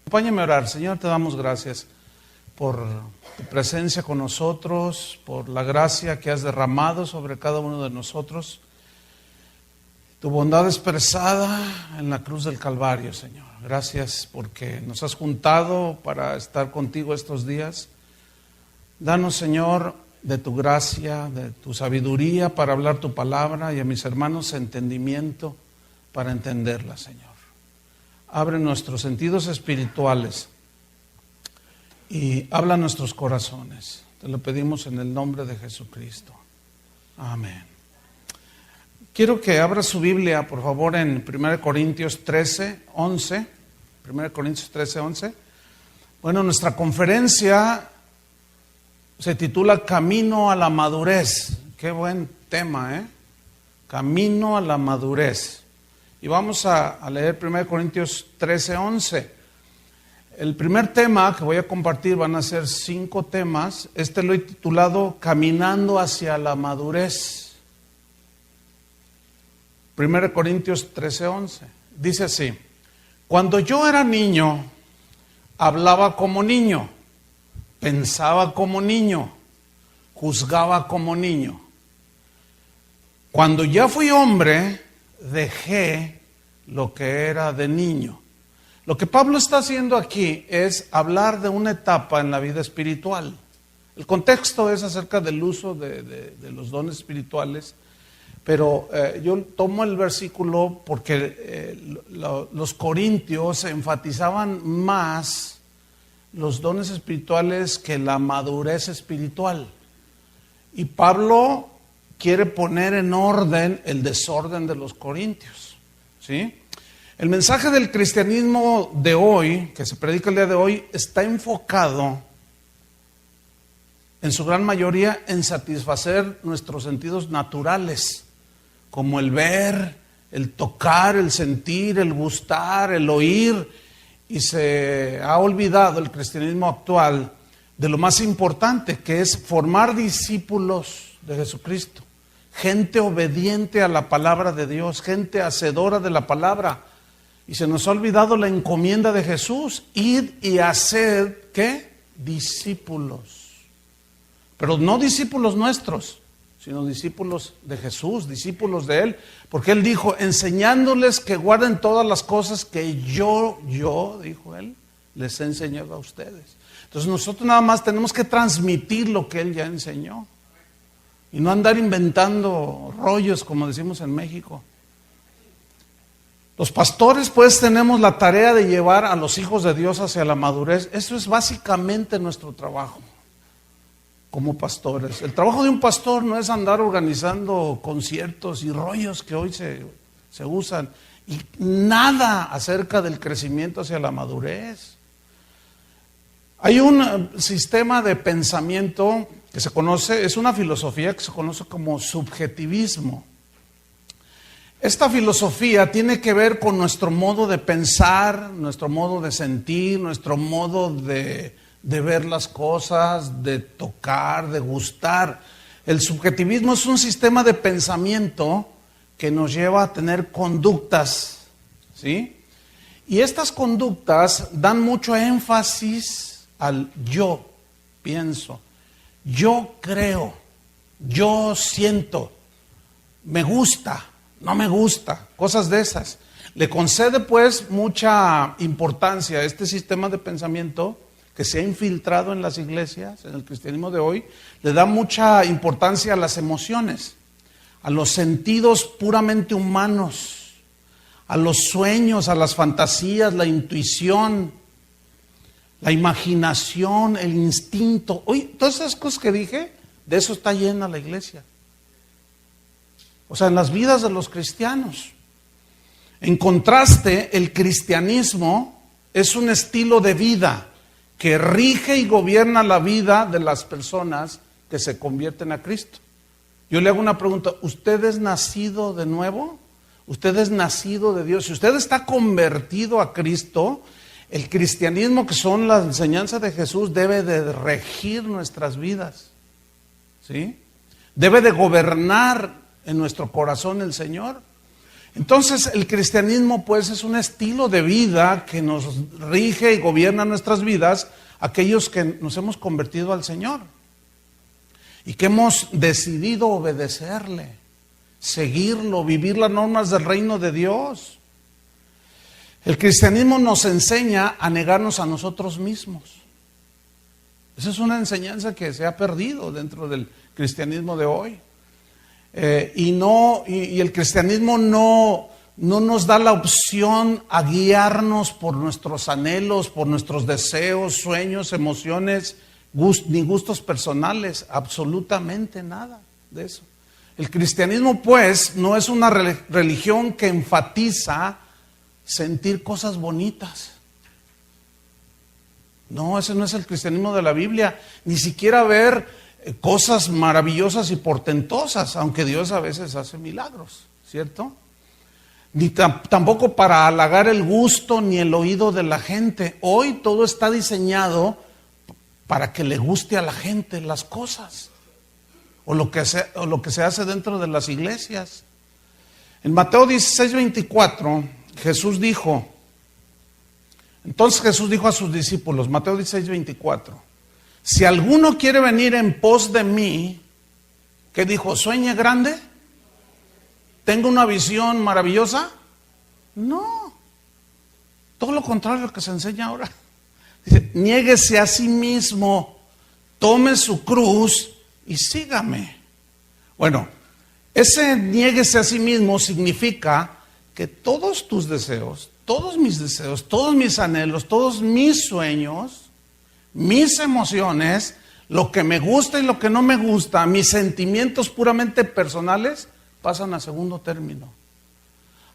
Acompáñame a orar. Señor, te damos gracias por tu presencia con nosotros, por la gracia que has derramado sobre cada uno de nosotros, tu bondad expresada en la cruz del Calvario, Señor. Gracias porque nos has juntado para estar contigo estos días. Danos, Señor, de tu gracia, de tu sabiduría para hablar tu palabra, y a mis hermanos entendimiento para entenderla, Señor. Abre nuestros sentidos espirituales y habla a nuestros corazones. Te lo pedimos en el nombre de Jesucristo. Amén. Quiero que abra su Biblia, por favor, en 1 Corintios 13, 11. 1 Corintios 13, 11. Bueno, nuestra conferencia se titula Camino a la Madurez. Qué buen tema, ¿eh? Camino a la Madurez. Y vamos a leer 1 Corintios 13, 11. El primer tema que voy a compartir van a ser 5 temas. Este lo he titulado Caminando hacia la Madurez. 1 Corintios 13, 11. Dice así: cuando yo era niño, hablaba como niño, pensaba como niño, juzgaba como niño. Cuando ya fui hombre, dejé lo que era de niño. Lo que Pablo está haciendo aquí es hablar de una etapa en la vida espiritual. El contexto es acerca del uso de los dones espirituales, pero yo tomo el versículo porque los corintios enfatizaban más los dones espirituales que la madurez espiritual. Y Pablo quiere poner en orden el desorden de los corintios, ¿sí? El mensaje del cristianismo de hoy, que se predica el día de hoy, está enfocado en su gran mayoría en satisfacer nuestros sentidos naturales, como el ver, el tocar, el sentir, el gustar, el oír, y se ha olvidado el cristianismo actual de lo más importante, que es formar discípulos de Jesucristo, gente obediente a la palabra de Dios, gente hacedora de la palabra. Y se nos ha olvidado la encomienda de Jesús: id y hacer, ¿qué? Discípulos. Pero no discípulos nuestros, sino discípulos de Jesús, discípulos de Él. Porque Él dijo, enseñándoles que guarden todas las cosas que yo, dijo Él, les he enseñado a ustedes. Entonces nosotros nada más tenemos que transmitir lo que Él ya enseñó. Y no andar inventando rollos, como decimos en México. Los pastores pues tenemos la tarea de llevar a los hijos de Dios hacia la madurez. Eso es básicamente nuestro trabajo como pastores. El trabajo de un pastor no es andar organizando conciertos y rollos que hoy se usan, y nada acerca del crecimiento hacia la madurez. Hay un sistema de pensamiento que se conoce, es una filosofía que se conoce como subjetivismo. Esta filosofía tiene que ver con nuestro modo de pensar, nuestro modo de sentir, nuestro modo de ver las cosas, de tocar, de gustar. El subjetivismo es un sistema de pensamiento que nos lleva a tener conductas, ¿sí? Y estas conductas dan mucho énfasis al yo pienso, yo creo, yo siento, me gusta, no me gusta, cosas de esas. Le concede pues mucha importancia a este sistema de pensamiento que se ha infiltrado en las iglesias, en el cristianismo de hoy. Le da mucha importancia a las emociones, a los sentidos puramente humanos, a los sueños, a las fantasías, la intuición, la imaginación, el instinto. Oye, todas esas cosas que dije, de eso está llena la iglesia. O sea, en las vidas de los cristianos. En contraste, el cristianismo es un estilo de vida que rige y gobierna la vida de las personas que se convierten a Cristo. Yo le hago una pregunta: ¿usted es nacido de nuevo? ¿Usted es nacido de Dios? Si usted está convertido a Cristo, el cristianismo, que son las enseñanzas de Jesús, debe de regir nuestras vidas, ¿sí? Debe de gobernar en nuestro corazón el Señor. Entonces el cristianismo pues es un estilo de vida que nos rige y gobierna nuestras vidas, aquellos que nos hemos convertido al Señor y que hemos decidido obedecerle, seguirlo, vivir las normas del reino de Dios. El cristianismo nos enseña a negarnos a nosotros mismos. Esa es una enseñanza que se ha perdido dentro del cristianismo de hoy. Y el cristianismo no nos da la opción a guiarnos por nuestros anhelos, por nuestros deseos, sueños, emociones, ni gustos personales, absolutamente nada de eso. El cristianismo pues no es una religión que enfatiza sentir cosas bonitas. No, ese no es el cristianismo de la Biblia, ni siquiera ver cosas maravillosas y portentosas, aunque Dios a veces hace milagros, ¿cierto? Ni tampoco para halagar el gusto ni el oído de la gente. Hoy todo está diseñado para que le guste a la gente las cosas, o lo que se hace dentro de las iglesias. En Mateo 16:24, entonces Jesús dijo a sus discípulos, Mateo 16:24, si alguno quiere venir en pos de mí, ¿qué dijo? ¿Sueñe grande? ¿Tengo una visión maravillosa? No. Todo lo contrario a lo que se enseña ahora. Dice, niéguese a sí mismo, tome su cruz y sígame. Bueno, ese niéguese a sí mismo significa que todos tus deseos, todos mis anhelos, todos mis sueños, mis emociones, lo que me gusta y lo que no me gusta, mis sentimientos puramente personales, pasan a segundo término.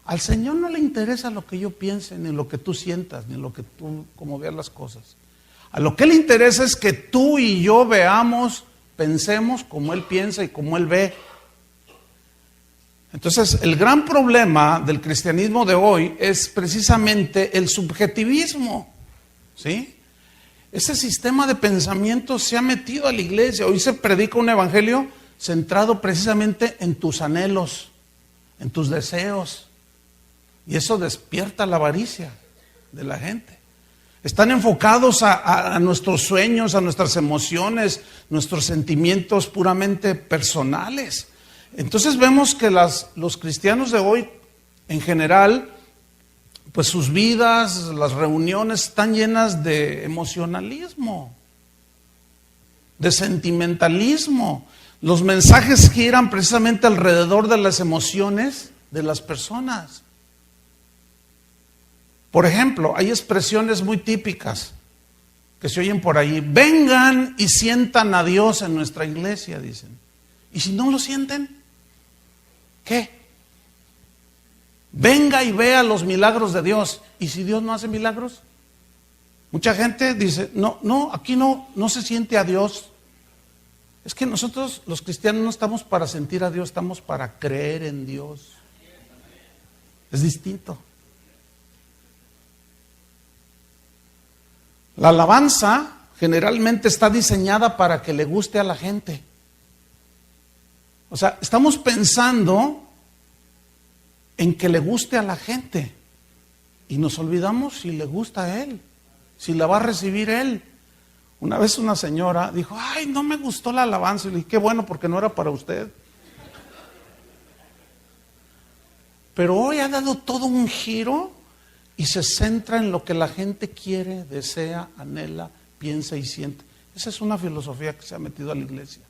Al Señor no le interesa lo que yo piense, ni lo que tú sientas, ni lo que tú, como veas las cosas. A lo que le interesa es que tú y yo pensemos como Él piensa y como Él ve. Entonces, el gran problema del cristianismo de hoy es precisamente el subjetivismo, ¿sí? Ese sistema de pensamiento se ha metido a la iglesia. Hoy se predica un evangelio centrado precisamente en tus anhelos, en tus deseos. Y eso despierta la avaricia de la gente. Están enfocados a nuestros sueños, a nuestras emociones, nuestros sentimientos puramente personales. Entonces vemos que los cristianos de hoy, en general, pues sus vidas, las reuniones están llenas de emocionalismo, de sentimentalismo. Los mensajes giran precisamente alrededor de las emociones de las personas. Por ejemplo, hay expresiones muy típicas que se oyen por ahí. Vengan y sientan a Dios en nuestra iglesia, dicen. ¿Y si no lo sienten? ¿Qué? Venga y vea los milagros de Dios. ¿Y si Dios no hace milagros? Mucha gente dice, no, aquí no se siente a Dios. Es que nosotros los cristianos no estamos para sentir a Dios, estamos para creer en Dios. Es distinto. La alabanza generalmente está diseñada para que le guste a la gente. O sea, estamos pensando en que le guste a la gente y nos olvidamos si le gusta a Él, si la va a recibir Él. Una vez una señora dijo, ay, no me gustó la alabanza. Y le dije, qué bueno, porque no era para usted. Pero hoy ha dado todo un giro y se centra en lo que la gente quiere, desea, anhela, piensa y siente. Esa es una filosofía que se ha metido a la iglesia.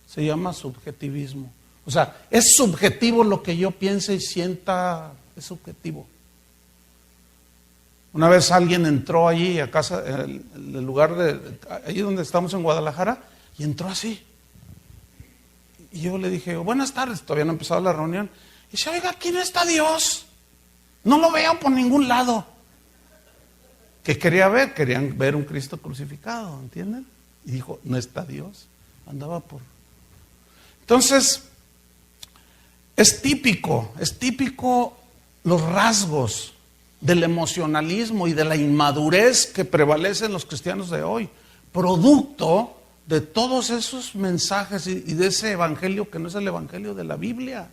Se llama subjetivismo. O sea, es subjetivo lo que yo piense y sienta, es subjetivo. Una vez alguien entró allí a casa, en el lugar allí donde estamos en Guadalajara, y entró así. Y yo le dije, buenas tardes, todavía no ha empezado la reunión. Y dice, oiga, ¿quién está Dios? No lo veo por ningún lado. ¿Qué quería ver? Querían ver un Cristo crucificado, ¿entienden? Y dijo, no está Dios. Andaba por... Entonces, es típico los rasgos del emocionalismo y de la inmadurez que prevalece en los cristianos de hoy, producto de todos esos mensajes y de ese evangelio que no es el evangelio de la Biblia.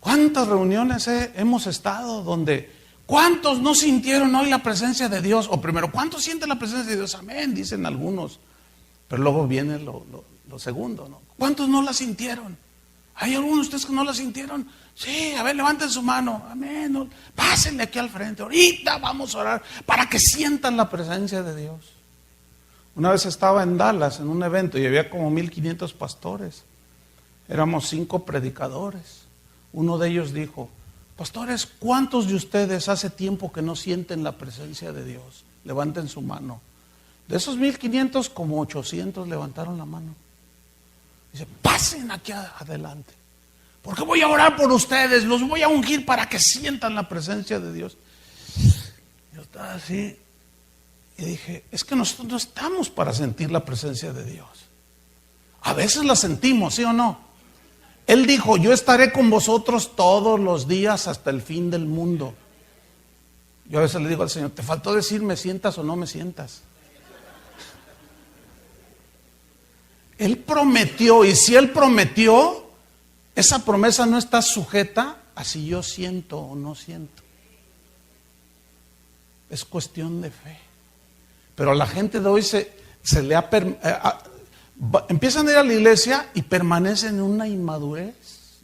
¿Cuántas reuniones hemos estado donde cuántos no sintieron hoy la presencia de Dios? O primero, ¿cuántos sienten la presencia de Dios? Amén, dicen algunos. Pero luego viene lo segundo, ¿no? ¿Cuántos no la sintieron? ¿Hay algunos de ustedes que no la sintieron? Sí, a ver, levanten su mano. Amén. No, pásenle aquí al frente. Ahorita vamos a orar para que sientan la presencia de Dios. Una vez estaba en Dallas en un evento y había como 1500 pastores. Éramos 5 predicadores. Uno de ellos dijo: pastores, ¿cuántos de ustedes hace tiempo que no sienten la presencia de Dios? Levanten su mano. De esos 1500, como 800 levantaron la mano. Dice: pasen aquí adelante, porque voy a orar por ustedes, los voy a ungir para que sientan la presencia de Dios. Yo estaba así y dije: es que nosotros no estamos para sentir la presencia de Dios. A veces la sentimos, ¿sí o no? Él dijo: yo estaré con vosotros todos los días hasta el fin del mundo. Yo a veces le digo al Señor: te faltó decir me sientas o no me sientas. Él prometió, y si Él prometió, esa promesa no está sujeta a si yo siento o no siento. Es cuestión de fe. Pero a la gente de hoy se le ha empiezan a ir a la iglesia y permanecen en una inmadurez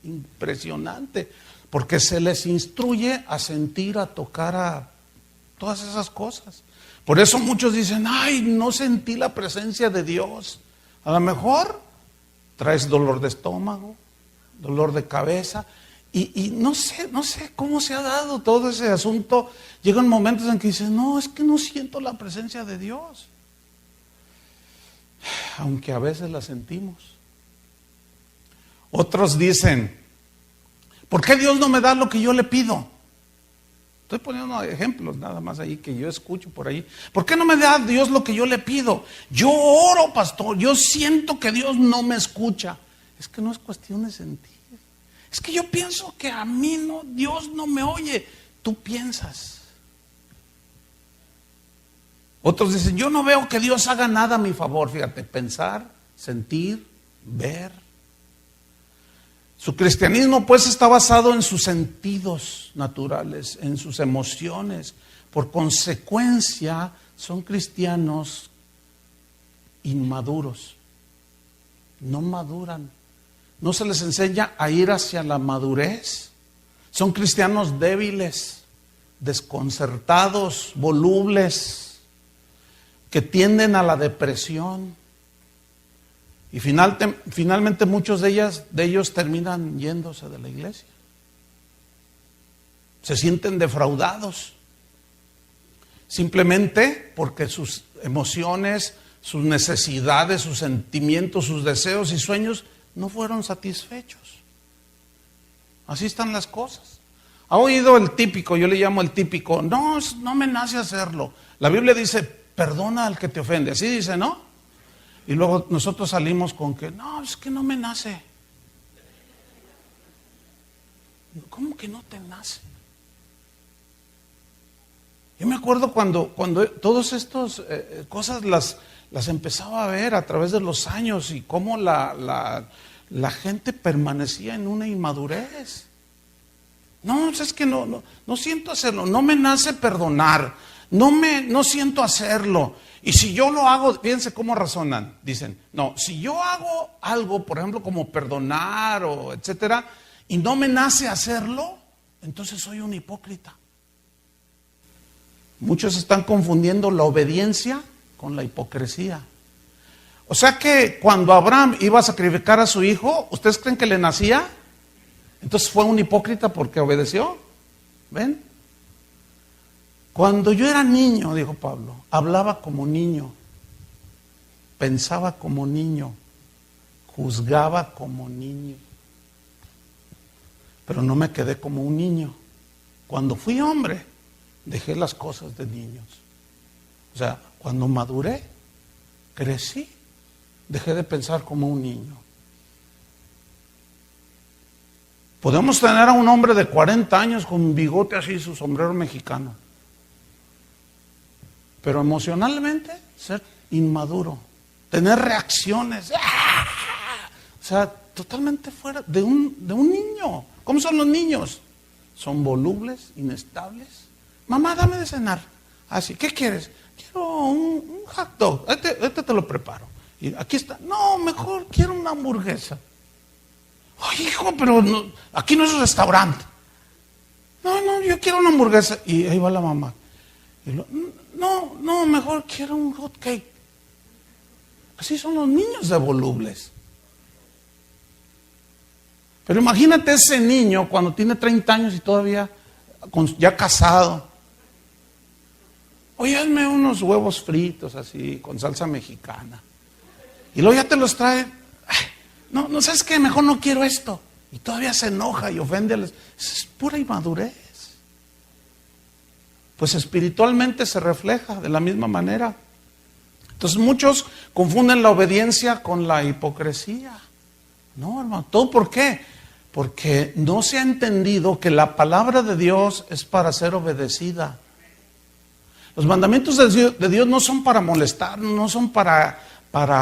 impresionante, porque se les instruye a sentir, a tocar, a todas esas cosas. Por eso muchos dicen: ay, no sentí la presencia de Dios. A lo mejor traes dolor de estómago, dolor de cabeza, y no sé cómo se ha dado todo ese asunto. Llegan momentos en que dices: no, es que no siento la presencia de Dios. Aunque a veces la sentimos. Otros dicen: ¿por qué Dios no me da lo que yo le pido? Estoy poniendo ejemplos nada más ahí que yo escucho por ahí. ¿Por qué no me da Dios lo que yo le pido? Yo oro, pastor, yo siento que Dios no me escucha. Es que no es cuestión de sentir. Es que yo pienso que a mí no, Dios no me oye. Tú piensas. Otros dicen: yo no veo que Dios haga nada a mi favor. Fíjate, pensar, sentir, ver. Su cristianismo pues está basado en sus sentidos naturales, en sus emociones. Por consecuencia, son cristianos inmaduros. No maduran. No se les enseña a ir hacia la madurez. Son cristianos débiles, desconcertados, volubles, que tienden a la depresión. Y finalmente muchos de ellos terminan yéndose de la iglesia. Se sienten defraudados. Simplemente porque sus emociones, sus necesidades, sus sentimientos, sus deseos y sueños no fueron satisfechos. Así están las cosas. ¿Ha oído el típico? Yo le llamo el típico: no me nace hacerlo. La Biblia dice: perdona al que te ofende. Así dice, ¿no? Y luego nosotros salimos con que: no, es que no me nace. ¿Cómo que no te nace? Yo me acuerdo cuando todas estas cosas las empezaba a ver a través de los años, y cómo la gente permanecía en una inmadurez. No, es que no siento hacerlo, no me nace perdonar, no siento hacerlo. Y si yo lo hago, fíjense cómo razonan. Dicen: no, si yo hago algo, por ejemplo, como perdonar o etcétera, y no me nace hacerlo, entonces soy un hipócrita. Muchos están confundiendo la obediencia con la hipocresía. O sea que cuando Abraham iba a sacrificar a su hijo, ¿ustedes creen que le nacía? Entonces fue un hipócrita porque obedeció. ¿Ven? Cuando yo era niño, dijo Pablo, hablaba como niño, pensaba como niño, juzgaba como niño, pero no me quedé como un niño. Cuando fui hombre, dejé las cosas de niños. O sea, cuando maduré, crecí, dejé de pensar como un niño. Podemos tener a un hombre de 40 años con un bigote así, su sombrero mexicano, pero emocionalmente ser inmaduro, tener reacciones. ¡Ah! O sea, totalmente fuera de un niño. ¿Cómo son los niños? Son volubles, inestables. Mamá, dame de cenar. Así, ¿qué quieres? Quiero un hot dog. Este te lo preparo. Y aquí está. No, mejor quiero una hamburguesa. Ay, hijo, pero no, aquí no es un restaurante. No, yo quiero una hamburguesa. Y ahí va la mamá. No, mejor quiero un hot cake. Así son los niños de volubles. Pero imagínate ese niño cuando tiene 30 años y todavía ya casado. Oye, hazme unos huevos fritos así, con salsa mexicana. Y luego ya te los trae. No, ¿sabes qué? Mejor no quiero esto. Y todavía se enoja y ofende a los... Es pura inmadurez. Pues espiritualmente se refleja de la misma manera. Entonces muchos confunden la obediencia con la hipocresía. No, hermano, ¿todo por qué? Porque no se ha entendido que la palabra de Dios es para ser obedecida. Los mandamientos de Dios no son para molestarnos, no son para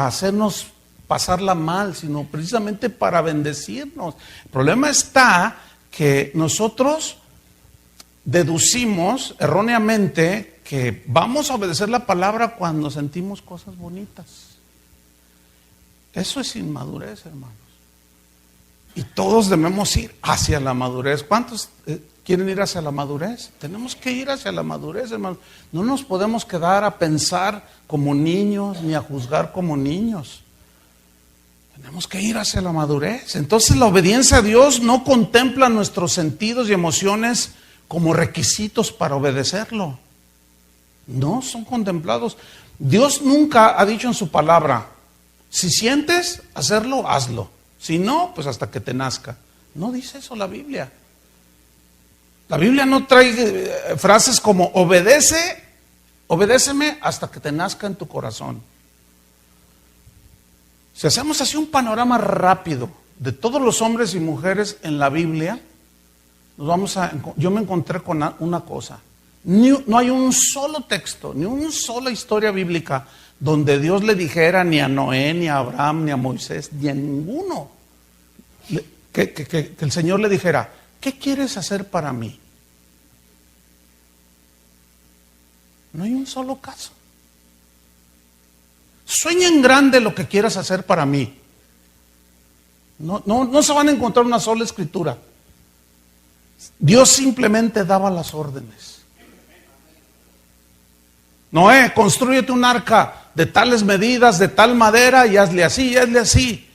hacernos pasarla mal, sino precisamente para bendecirnos. El problema está que nosotros deducimos erróneamente que vamos a obedecer la palabra cuando sentimos cosas bonitas. Eso es inmadurez, hermanos. Y todos debemos ir hacia la madurez. ¿Cuántos quieren ir hacia la madurez? Tenemos que ir hacia la madurez, hermanos. No nos podemos quedar a pensar como niños ni a juzgar como niños. Tenemos que ir hacia la madurez. Entonces la obediencia a Dios no contempla nuestros sentidos y emociones como requisitos para obedecerlo. No son contemplados. Dios nunca ha dicho en su palabra, si sientes hacerlo, hazlo. Si no, pues hasta que te nazca. No dice eso la Biblia. La Biblia no trae frases como obedéceme hasta que te nazca en tu corazón. Si hacemos así un panorama rápido de todos los hombres y mujeres en la Biblia, yo me encontré con una cosa. No hay un solo texto, ni una sola historia bíblica donde Dios le dijera ni a Noé, ni a Abraham, ni a Moisés, ni a ninguno, que el Señor le dijera, ¿qué quieres hacer para mí? No hay un solo caso. Sueña en grande lo que quieras hacer para mí. No se van a encontrar una sola escritura. Dios simplemente daba las órdenes. Noé, constrúyete un arca de tales medidas, de tal madera, y hazle así, y hazle así.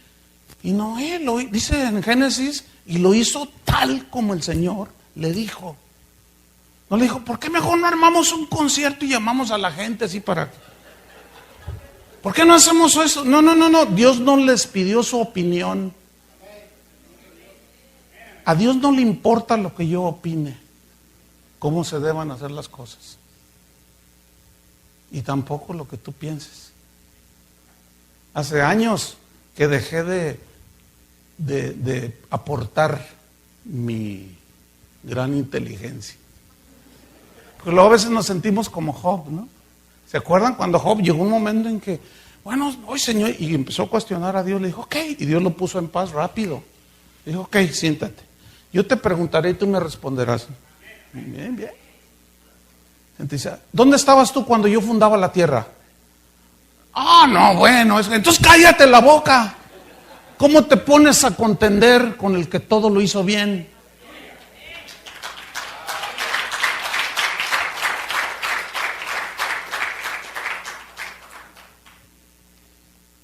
Y Noé lo dice en Génesis, y lo hizo tal como el Señor le dijo. No le dijo, ¿por qué mejor no armamos un concierto y llamamos a la gente así para... ¿Por qué no hacemos eso? No. Dios no les pidió su opinión. A Dios no le importa lo que yo opine, cómo se deban hacer las cosas. Y tampoco lo que tú pienses. Hace años que dejé de aportar mi gran inteligencia. Porque luego a veces nos sentimos como Job, ¿no? ¿Se acuerdan cuando Job llegó un momento en que, bueno, hoy Señor, y empezó a cuestionar a Dios, le dijo, ok, y Dios lo puso en paz rápido. Le dijo, ok, siéntate. Yo te preguntaré y tú me responderás. Bien. Entonces, ¿dónde estabas tú cuando yo fundaba la tierra? No, bueno, entonces cállate la boca. ¿Cómo te pones a contender con el que todo lo hizo bien?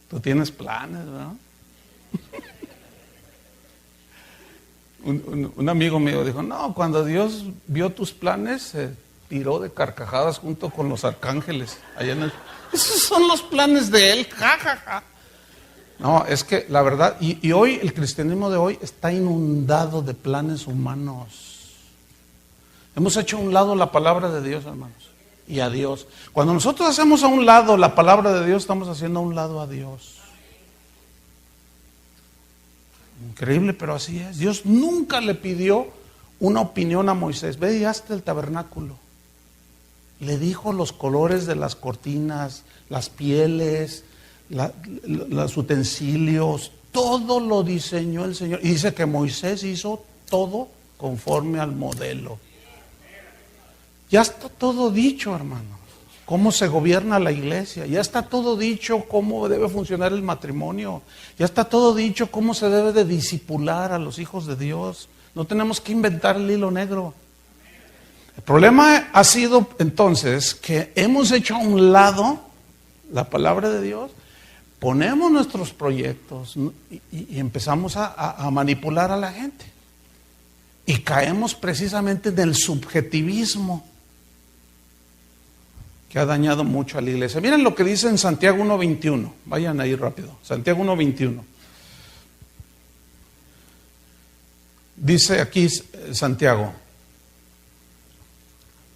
Tú tienes planes, ¿no? Un amigo mío dijo, no, cuando Dios vio tus planes, se tiró de carcajadas junto con los arcángeles. Esos son los planes de Él, jajaja. No, es que la verdad, y hoy, el cristianismo de hoy está inundado de planes humanos. Hemos hecho a un lado la palabra de Dios, hermanos, y a Dios. Cuando nosotros hacemos a un lado la palabra de Dios, estamos haciendo a un lado a Dios. Increíble, pero así es. Dios nunca le pidió una opinión a Moisés. Ve y hazte el tabernáculo. Le dijo los colores de las cortinas, las pieles, los utensilios, todo lo diseñó el Señor. Y dice que Moisés hizo todo conforme al modelo. Ya está todo dicho, hermano. Cómo se gobierna la iglesia. Ya está todo dicho cómo debe funcionar el matrimonio. Ya está todo dicho cómo se debe de discipular a los hijos de Dios. No tenemos que inventar el hilo negro. El problema ha sido entonces que hemos hecho a un lado la palabra de Dios, ponemos nuestros proyectos y empezamos a manipular a la gente. Y caemos precisamente en el subjetivismo que ha dañado mucho a la iglesia. Miren lo que dice en Santiago 1:21. Vayan ahí rápido. Santiago 1:21. Dice aquí Santiago: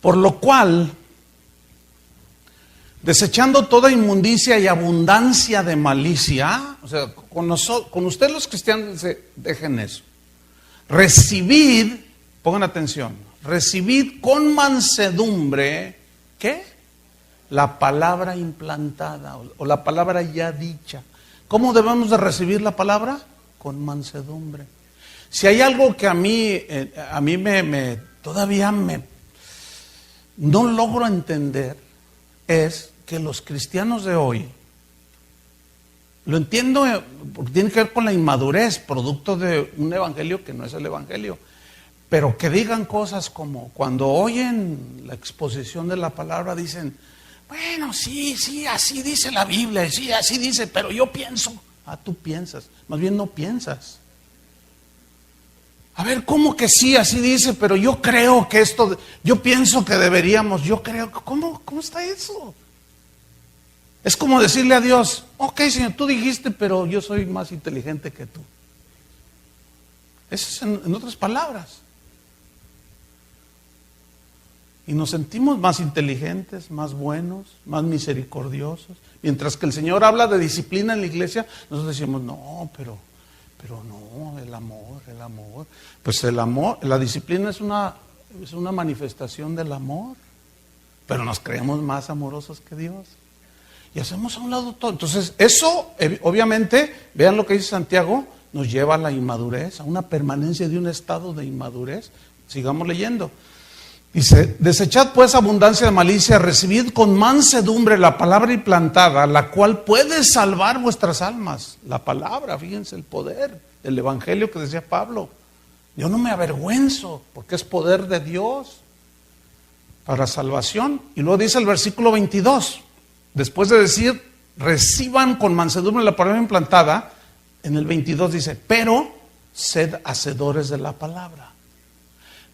por lo cual, desechando toda inmundicia y abundancia de malicia, o sea, con ustedes los cristianos dejen eso. Recibid, pongan atención, recibid con mansedumbre, ¿qué? La palabra implantada o la palabra ya dicha. ¿Cómo debemos de recibir la palabra? Con mansedumbre. Si hay algo que a mí todavía no logro entender, es que los cristianos de hoy, lo entiendo porque tiene que ver con la inmadurez, producto de un evangelio que no es el evangelio, pero que digan cosas como, cuando oyen la exposición de la palabra, dicen, bueno, sí, así dice la Biblia, sí, así dice, pero yo pienso. Tú piensas, más bien no piensas. A ver, ¿cómo que sí, así dice, pero yo creo que esto, yo pienso que deberíamos, yo creo, ¿cómo está eso? Es como decirle a Dios, ok, Señor, tú dijiste, pero yo soy más inteligente que tú. Eso es en otras palabras. Y nos sentimos más inteligentes, más buenos, más misericordiosos. Mientras que el Señor habla de disciplina en la iglesia, nosotros decimos, no, pero no, el amor. Pues el amor, la disciplina es una manifestación del amor, pero nos creemos más amorosos que Dios. Y hacemos a un lado todo. Entonces, eso, obviamente, vean lo que dice Santiago, nos lleva a la inmadurez, a una permanencia de un estado de inmadurez. Sigamos leyendo. Dice, desechad pues abundancia de malicia, recibid con mansedumbre la palabra implantada, la cual puede salvar vuestras almas. La palabra, fíjense el poder, el evangelio que decía Pablo. Yo no me avergüenzo, porque es poder de Dios para salvación. Y luego dice el versículo 22, después de decir, reciban con mansedumbre la palabra implantada, en el 22 dice, pero sed hacedores de la palabra.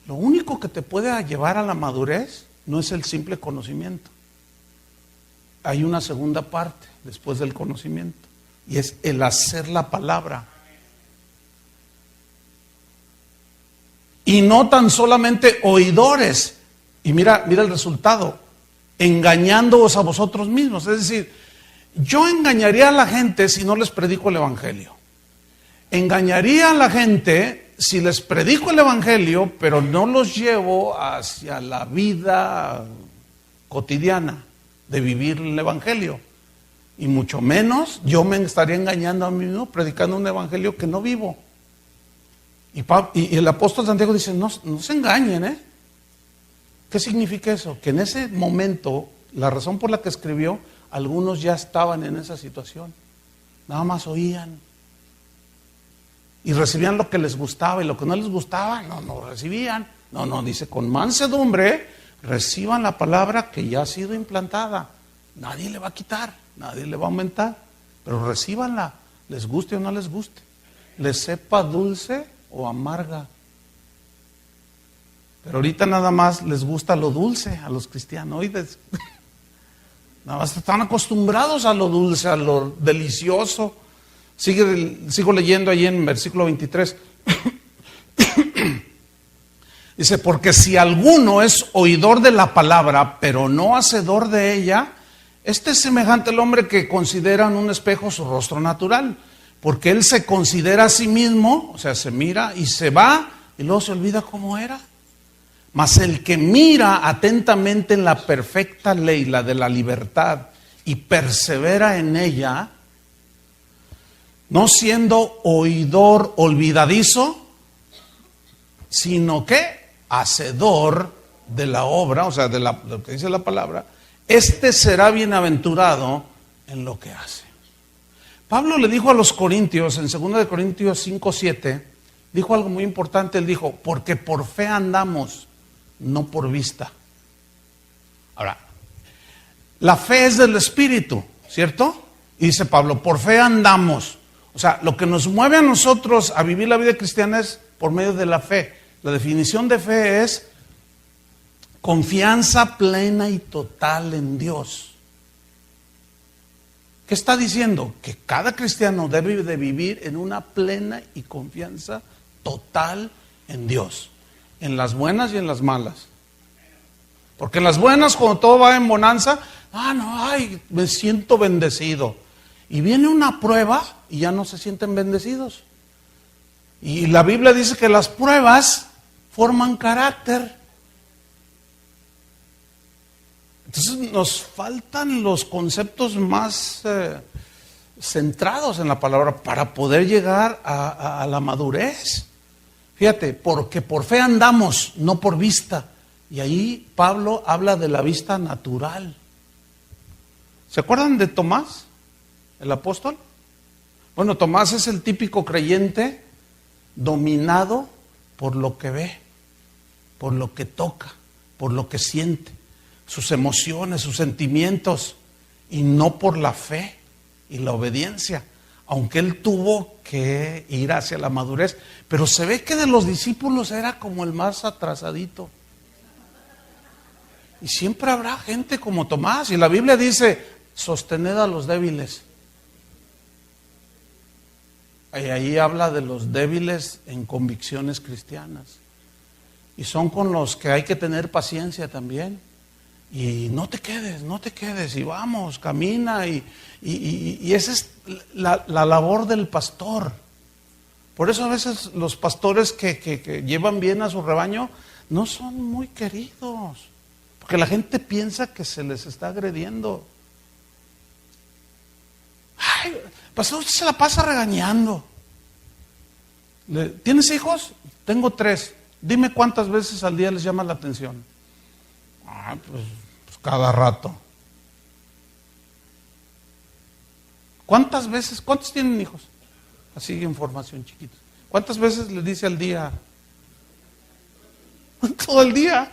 Lo único que te puede llevar a la madurez no es el simple conocimiento. Hay una segunda parte después del conocimiento, y es el hacer la palabra. Y no tan solamente oidores. Y mira el resultado, engañándoos a vosotros mismos. Es decir, yo engañaría a la gente si no les predico el evangelio. Engañaría a la gente si les predico el evangelio, pero no los llevo hacia la vida cotidiana de vivir el evangelio. Y mucho menos yo me estaría engañando a mí mismo predicando un evangelio que no vivo. Y el apóstol Santiago dice, no se engañen, ¿Qué significa eso? Que en ese momento, la razón por la que escribió, algunos ya estaban en esa situación. Nada más oían. Y recibían lo que les gustaba, y lo que no les gustaba, no recibían. No, dice, con mansedumbre, reciban la palabra que ya ha sido implantada. Nadie le va a quitar, nadie le va a aumentar, pero recíbanla, les guste o no les guste, les sepa dulce o amarga. Pero ahorita nada más les gusta lo dulce a los cristianos. Nada más están acostumbrados a lo dulce, a lo delicioso. Sigo leyendo ahí en versículo 23. Dice, porque si alguno es oidor de la palabra, pero no hacedor de ella, este es semejante al hombre que considera en un espejo su rostro natural, porque él se considera a sí mismo, o sea, se mira y se va, y luego se olvida cómo era. Mas el que mira atentamente en la perfecta ley, la de la libertad, y persevera en ella, no siendo oidor olvidadizo, sino que hacedor de la obra, o sea, de lo que dice la palabra, este será bienaventurado en lo que hace. Pablo le dijo a los corintios, en 2 de Corintios 5:7, dijo algo muy importante. Él dijo, porque por fe andamos, no por vista. Ahora, la fe es del Espíritu, ¿cierto? Y dice Pablo, por fe andamos. O sea, lo que nos mueve a nosotros a vivir la vida cristiana es por medio de la fe. La definición de fe es confianza plena y total en Dios. ¿Qué está diciendo? Que cada cristiano debe de vivir en una plena y confianza total en Dios, en las buenas y en las malas. Porque en las buenas, cuando todo va en bonanza, me siento bendecido. Y viene una prueba y ya no se sienten bendecidos. Y la Biblia dice que las pruebas forman carácter. Entonces nos faltan los conceptos más centrados en la palabra para poder llegar a la madurez. Fíjate, porque por fe andamos, no por vista. Y ahí Pablo habla de la vista natural. ¿Se acuerdan de Tomás, el apóstol? Bueno, Tomás es el típico creyente dominado por lo que ve, por lo que toca, por lo que siente, sus emociones, sus sentimientos, y no por la fe y la obediencia, aunque él tuvo que ir hacia la madurez. Pero se ve que de los discípulos era como el más atrasadito. Y siempre habrá gente como Tomás, y la Biblia dice, sostened a los débiles. Y ahí habla de los débiles en convicciones cristianas. Y son con los que hay que tener paciencia también. Y no te quedes, y vamos, camina, y esa es la labor del pastor. Por eso a veces los pastores que llevan bien a su rebaño no son muy queridos, porque la gente piensa que se les está agrediendo. Ay, pastor, usted se la pasa regañando. ¿Tienes hijos? Tengo 3. Dime cuántas veces al día les llama la atención. Pues cada rato. ¿Cuántas veces? ¿Cuántos tienen hijos? Así información chiquita. ¿Cuántas veces les dice al día? Todo el día.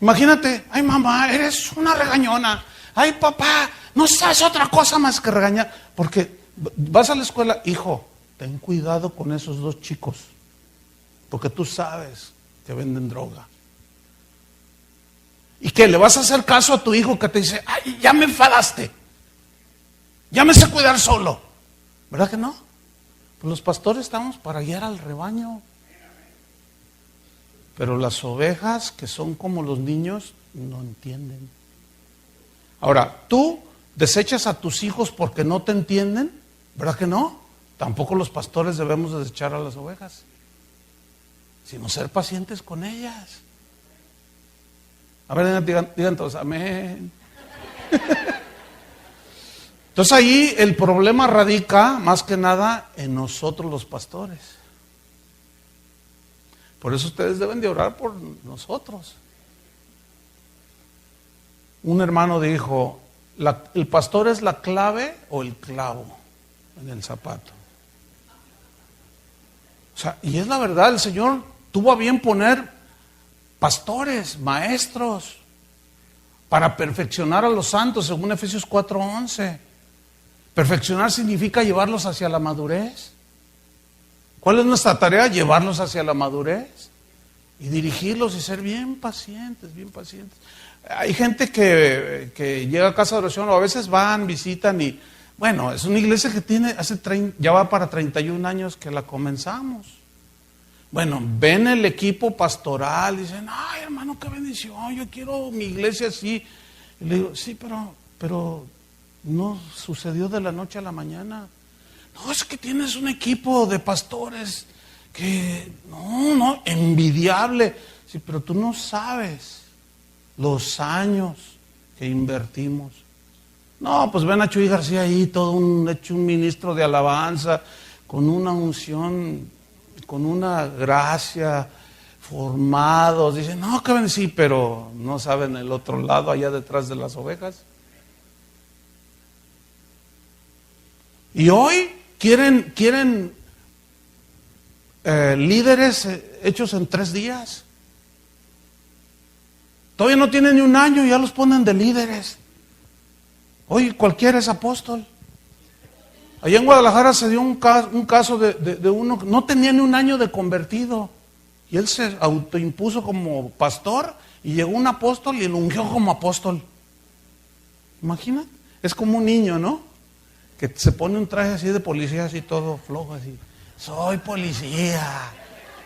Imagínate, ay mamá, eres una regañona. Ay papá, no sabes otra cosa más que regañar. Porque vas a la escuela, hijo, ten cuidado con esos 2 chicos. Porque tú sabes que venden droga. ¿Y qué? ¿Le vas a hacer caso a tu hijo que te dice, ay, ya me enfadaste, ya me sé cuidar solo? ¿Verdad que no? Pues los pastores estamos para guiar al rebaño. Pero las ovejas, que son como los niños, no entienden. Ahora, ¿tú desechas a tus hijos porque no te entienden? ¿Verdad que no? Tampoco los pastores debemos desechar a las ovejas, sino ser pacientes con ellas. A ver, digan todos, amén. Entonces ahí el problema radica más que nada en nosotros los pastores. Por eso ustedes deben de orar por nosotros. Un hermano dijo, ¿el pastor es la clave o el clavo en el zapato? O sea, y es la verdad, el Señor tuvo a bien poner pastores, maestros, para perfeccionar a los santos, según Efesios 4:11. Perfeccionar significa llevarlos hacia la madurez. ¿Cuál es nuestra tarea? Llevarlos hacia la madurez y dirigirlos y ser bien pacientes, bien pacientes. Hay gente que llega a casa de oración, o a veces van, visitan, y bueno, es una iglesia que tiene ya va para 31 años que la comenzamos. Bueno, ven el equipo pastoral y dicen, ay hermano, qué bendición, yo quiero mi iglesia así. Y le digo, sí, pero no sucedió de la noche a la mañana. No, es que tienes un equipo de pastores que, no, envidiable. Sí, pero tú no sabes los años que invertimos. No, pues ven a Chuy García ahí, hecho un ministro de alabanza. con una unción, con una gracia, formados. Dicen, no, que ven, sí, pero no saben el otro lado, allá detrás de las ovejas. Y hoy quieren líderes hechos en 3 días. Todavía no tienen ni un año y ya los ponen de líderes. Hoy cualquiera es apóstol. Allá en Guadalajara se dio un caso de uno que no tenía ni un año de convertido. Y él se autoimpuso como pastor y llegó un apóstol y lo ungió como apóstol. Imagina, es como un niño, ¿no? Que se pone un traje así de policía, así todo flojo, así. Soy policía.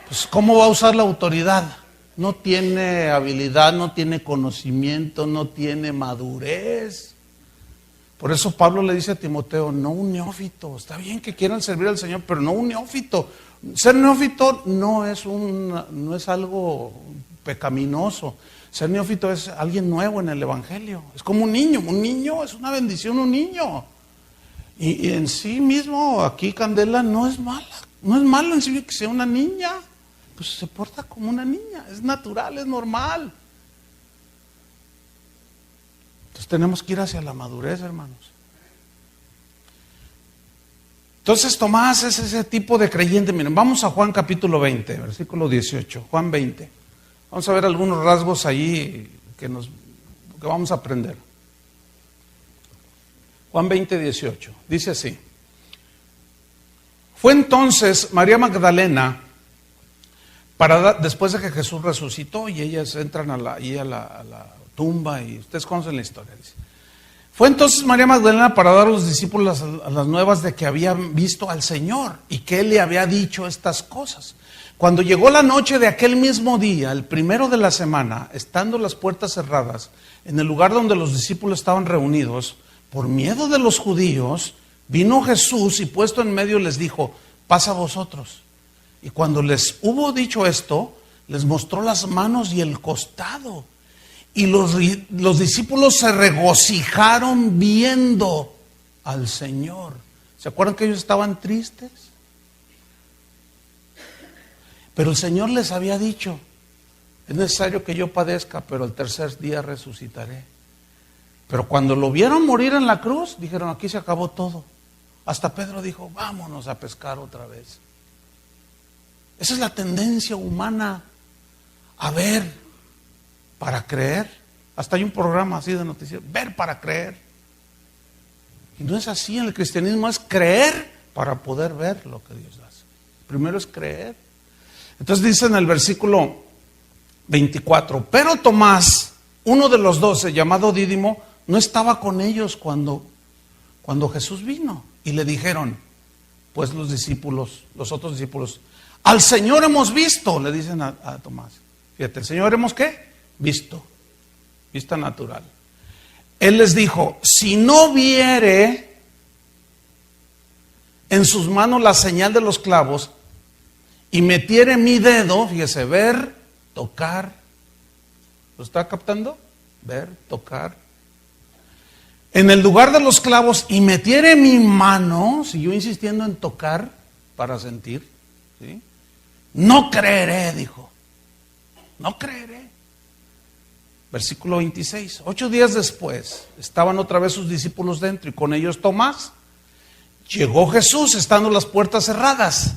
Pues ¿cómo va a usar la autoridad? No tiene habilidad, no tiene conocimiento, no tiene madurez. Por eso Pablo le dice a Timoteo, no un neófito. Está bien que quieran servir al Señor, pero no un neófito. Ser neófito no es algo pecaminoso. Ser neófito es alguien nuevo en el Evangelio. Es como un niño es una bendición, un niño. Y en sí mismo, aquí Candela no es mala, no es malo en sí que sea una niña, pues se porta como una niña, es natural, es normal. Entonces tenemos que ir hacia la madurez, hermanos. Entonces Tomás es ese tipo de creyente. Miren, vamos a Juan capítulo 20, versículo 18, Juan 20. Vamos a ver algunos rasgos ahí que vamos a aprender. Juan 20, 18, dice así. Fue entonces María Magdalena, después de que Jesús resucitó y ellas entran a la tumba y ustedes conocen la historia. Dice. Fue entonces María Magdalena para dar a los discípulos las nuevas de que habían visto al Señor y que Él le había dicho estas cosas. Cuando llegó la noche de aquel mismo día, el primero de la semana, estando las puertas cerradas, en el lugar donde los discípulos estaban reunidos, por miedo de los judíos, vino Jesús y puesto en medio les dijo, pasa vosotros. Y cuando les hubo dicho esto, les mostró las manos y el costado. Y los discípulos se regocijaron viendo al Señor. ¿Se acuerdan que ellos estaban tristes? Pero el Señor les había dicho, es necesario que yo padezca, pero al tercer día resucitaré. Pero cuando lo vieron morir en la cruz, dijeron, aquí se acabó todo. Hasta Pedro dijo, vámonos a pescar otra vez. Esa es la tendencia humana, a ver para creer. Hasta hay un programa así de noticias, ver para creer. Y no es así, en el cristianismo es creer para poder ver lo que Dios hace. Primero es creer. Entonces dice en el versículo 24, pero Tomás, uno de los 12, llamado Dídimo, no estaba con ellos cuando Jesús vino. Y le dijeron, pues los otros discípulos, al Señor hemos visto, le dicen a Tomás. Fíjate, ¿el Señor hemos qué? Visto. Vista natural. Él les dijo, si no viere en sus manos la señal de los clavos y metiere mi dedo, fíjese, ver, tocar. ¿Lo está captando? Ver, tocar. En el lugar de los clavos y metiere mi mano, siguió insistiendo en tocar para sentir, ¿sí? No creeré, dijo. No creeré. Versículo 26. 8 días después, estaban otra vez sus discípulos dentro y con ellos Tomás. Llegó Jesús estando las puertas cerradas.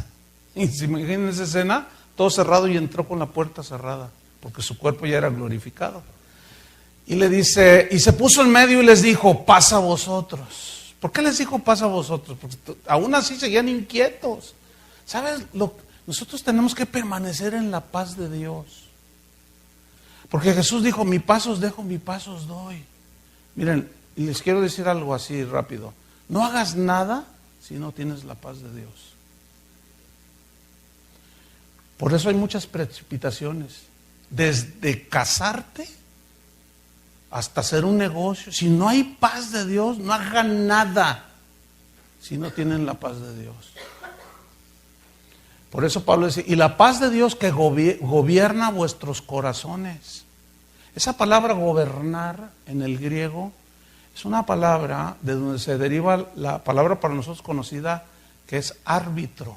Y se imaginan esa escena, todo cerrado y entró con la puerta cerrada, porque su cuerpo ya era glorificado. Y le dice, y se puso en medio y les dijo, pasa vosotros. ¿Por qué les dijo pasa vosotros? Porque aún así seguían inquietos. ¿Sabes? Nosotros tenemos que permanecer en la paz de Dios. Porque Jesús dijo, mi paz os dejo, mi paz os doy. Miren, y les quiero decir algo así rápido. No hagas nada si no tienes la paz de Dios. Por eso hay muchas precipitaciones. Desde casarte hasta hacer un negocio. Si no hay paz de Dios, no hagan nada si no tienen la paz de Dios. Por eso Pablo dice, y la paz de Dios que gobierna vuestros corazones. Esa palabra gobernar en el griego es una palabra de donde se deriva la palabra para nosotros conocida que es árbitro.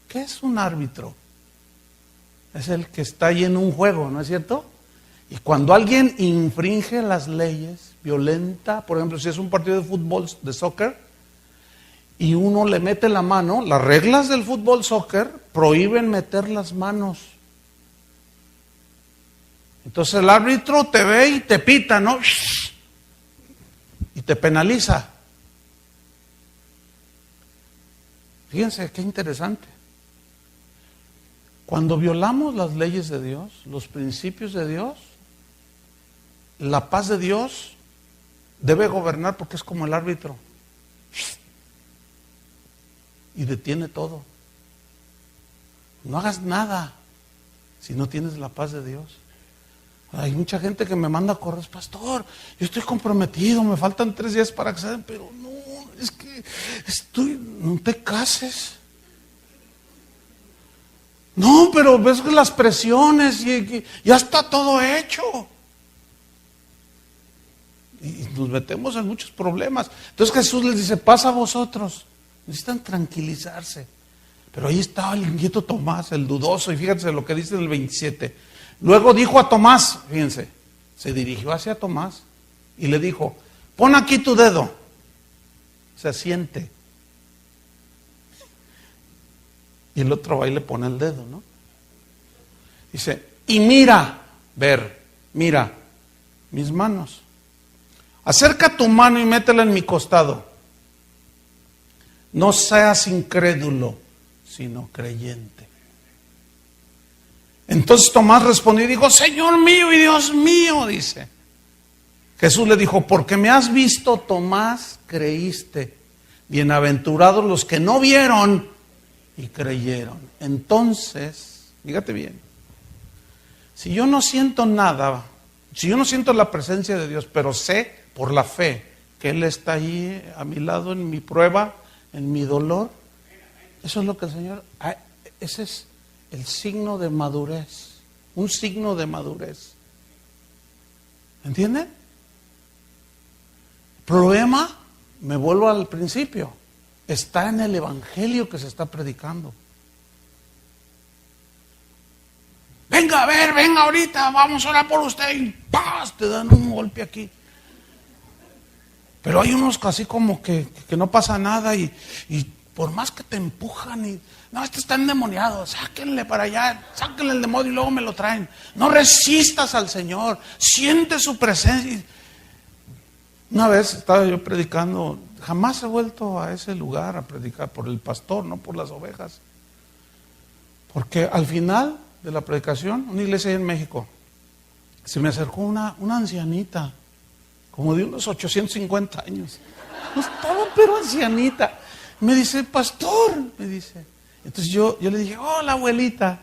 ¿Qué es un árbitro? Es el que está ahí en un juego, ¿no es cierto? Y cuando alguien infringe las leyes, violenta, por ejemplo, si es un partido de fútbol, de soccer, y uno le mete la mano, las reglas del fútbol soccer prohíben meter las manos. Entonces el árbitro te ve y te pita, ¿no? Y te penaliza. Fíjense qué interesante. Cuando violamos las leyes de Dios, los principios de Dios, la paz de Dios debe gobernar porque es como el árbitro. Y detiene todo. No hagas nada si no tienes la paz de Dios. Hay mucha gente que me manda a correr, pastor, yo estoy comprometido, me faltan 3 días para que se den, pero no, es que no te cases. No, pero ves que las presiones y ya está todo hecho. Y nos metemos en muchos problemas. Entonces Jesús les dice, pasa a vosotros. Necesitan tranquilizarse. Pero ahí estaba el inquieto Tomás, el dudoso, y fíjense lo que dice en el 27. Luego dijo a Tomás, fíjense, se dirigió hacia Tomás y le dijo, pon aquí tu dedo. Se siente. Y el otro va y le pone el dedo, ¿no? Dice, y mira mis manos. Acerca tu mano y métela en mi costado. No seas incrédulo, sino creyente. Entonces Tomás respondió y dijo, Señor mío y Dios mío, dice. Jesús le dijo, porque me has visto, Tomás, creíste. Bienaventurados los que no vieron y creyeron. Entonces, fíjate bien, si yo no siento nada, si yo no siento la presencia de Dios, pero sé por la fe que Él está ahí a mi lado en mi prueba, en mi dolor, eso es lo que el Señor, ese es el signo de madurez, un signo de madurez. ¿Entienden? El problema, me vuelvo al principio, está en el evangelio que se está predicando. Venga a ver, venga ahorita, vamos a orar por usted y ¡paz! Te dan un golpe aquí. Pero hay unos casi como que no pasa nada y por más que te empujan y no, este está endemoniado, sáquenle para allá, sáquenle el demonio y luego me lo traen. No resistas al Señor, siente su presencia. Una vez estaba yo predicando, jamás he vuelto a ese lugar a predicar por el pastor, no por las ovejas. Porque al final de la predicación, una iglesia ahí en México, se me acercó una ancianita, como de unos 850 años. No estaba, pero ancianita. Me dice, pastor, me dice. Entonces yo le dije, hola abuelita.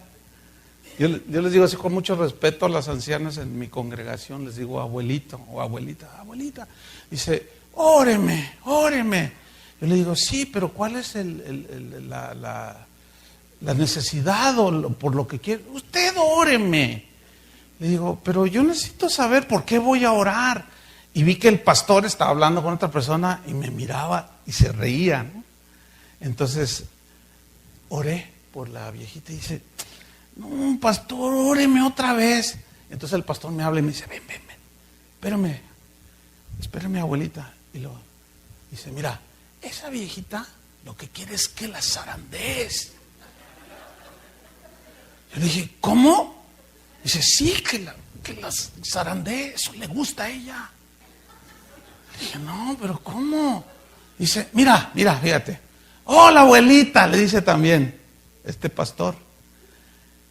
Yo les digo así con mucho respeto a las ancianas en mi congregación, les digo abuelito o abuelita, abuelita. Dice, óreme. Yo le digo, sí, pero ¿cuál es la necesidad o por lo que quiere? Usted óreme. Le digo, pero yo necesito saber por qué voy a orar. Y vi que el pastor estaba hablando con otra persona y me miraba y se reía, ¿no? Entonces, oré por la viejita y dice, no, pastor, óreme otra vez. Entonces el pastor me habla y me dice, ven, espérame abuelita. Y luego dice, mira, esa viejita lo que quiere es que la zarandees. Yo le dije, ¿cómo? Dice, sí, que las zarandee, eso le gusta a ella. Le dije, no, pero ¿cómo? Dice, mira, fíjate. Hola abuelita, le dice también este pastor.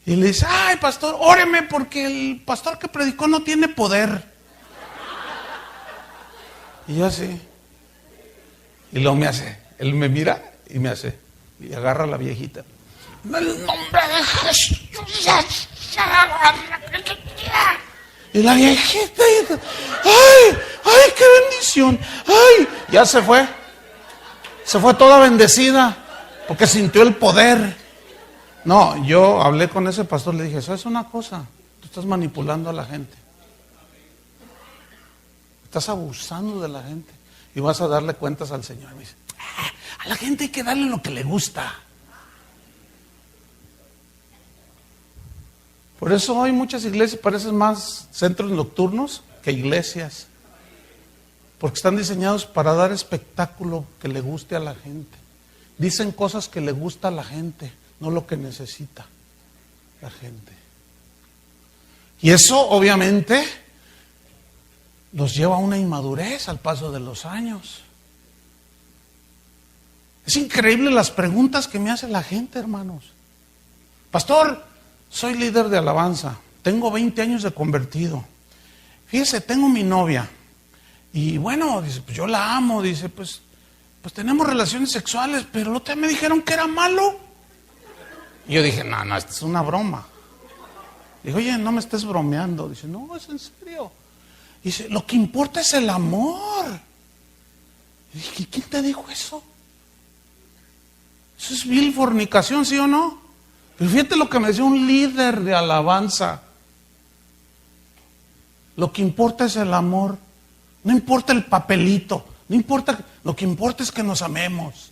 Y le dice, ay pastor, óreme porque el pastor que predicó no tiene poder. Y yo así. Y luego me hace, él me mira y me hace, y agarra a la viejita. En el nombre de Jesús. Y la viejita, ay, qué bendición. Ay, ya se fue. Se fue toda bendecida porque sintió el poder. No, yo hablé con ese pastor, le dije, ¿sabes una cosa? Tú estás manipulando a la gente. Estás abusando de la gente y vas a darle cuentas al Señor. Me dice, A la gente hay que darle lo que le gusta. Por eso hay muchas iglesias, parecen más centros nocturnos que iglesias. Porque están diseñados para dar espectáculo que le guste a la gente. Dicen cosas que le gusta a la gente, no lo que necesita la gente. Y eso obviamente los lleva a una inmadurez al paso de los años. Es increíble las preguntas que me hace la gente, hermanos. Pastor, soy líder de alabanza, tengo 20 años de convertido. Fíjese, tengo mi novia. Y bueno, dice, pues yo la amo. Dice, pues tenemos relaciones sexuales, pero el otro día me dijeron que era malo. Y yo dije, no, esto es una broma. Digo, oye, no me estés bromeando. Dice, no, es en serio. Dice, lo que importa es el amor. Y dije, ¿quién te dijo eso? Eso es vil fornicación, ¿sí o no? Pero fíjate lo que me decía un líder de alabanza. Lo que importa es el amor. No importa el papelito. No importa, lo que importa es que nos amemos.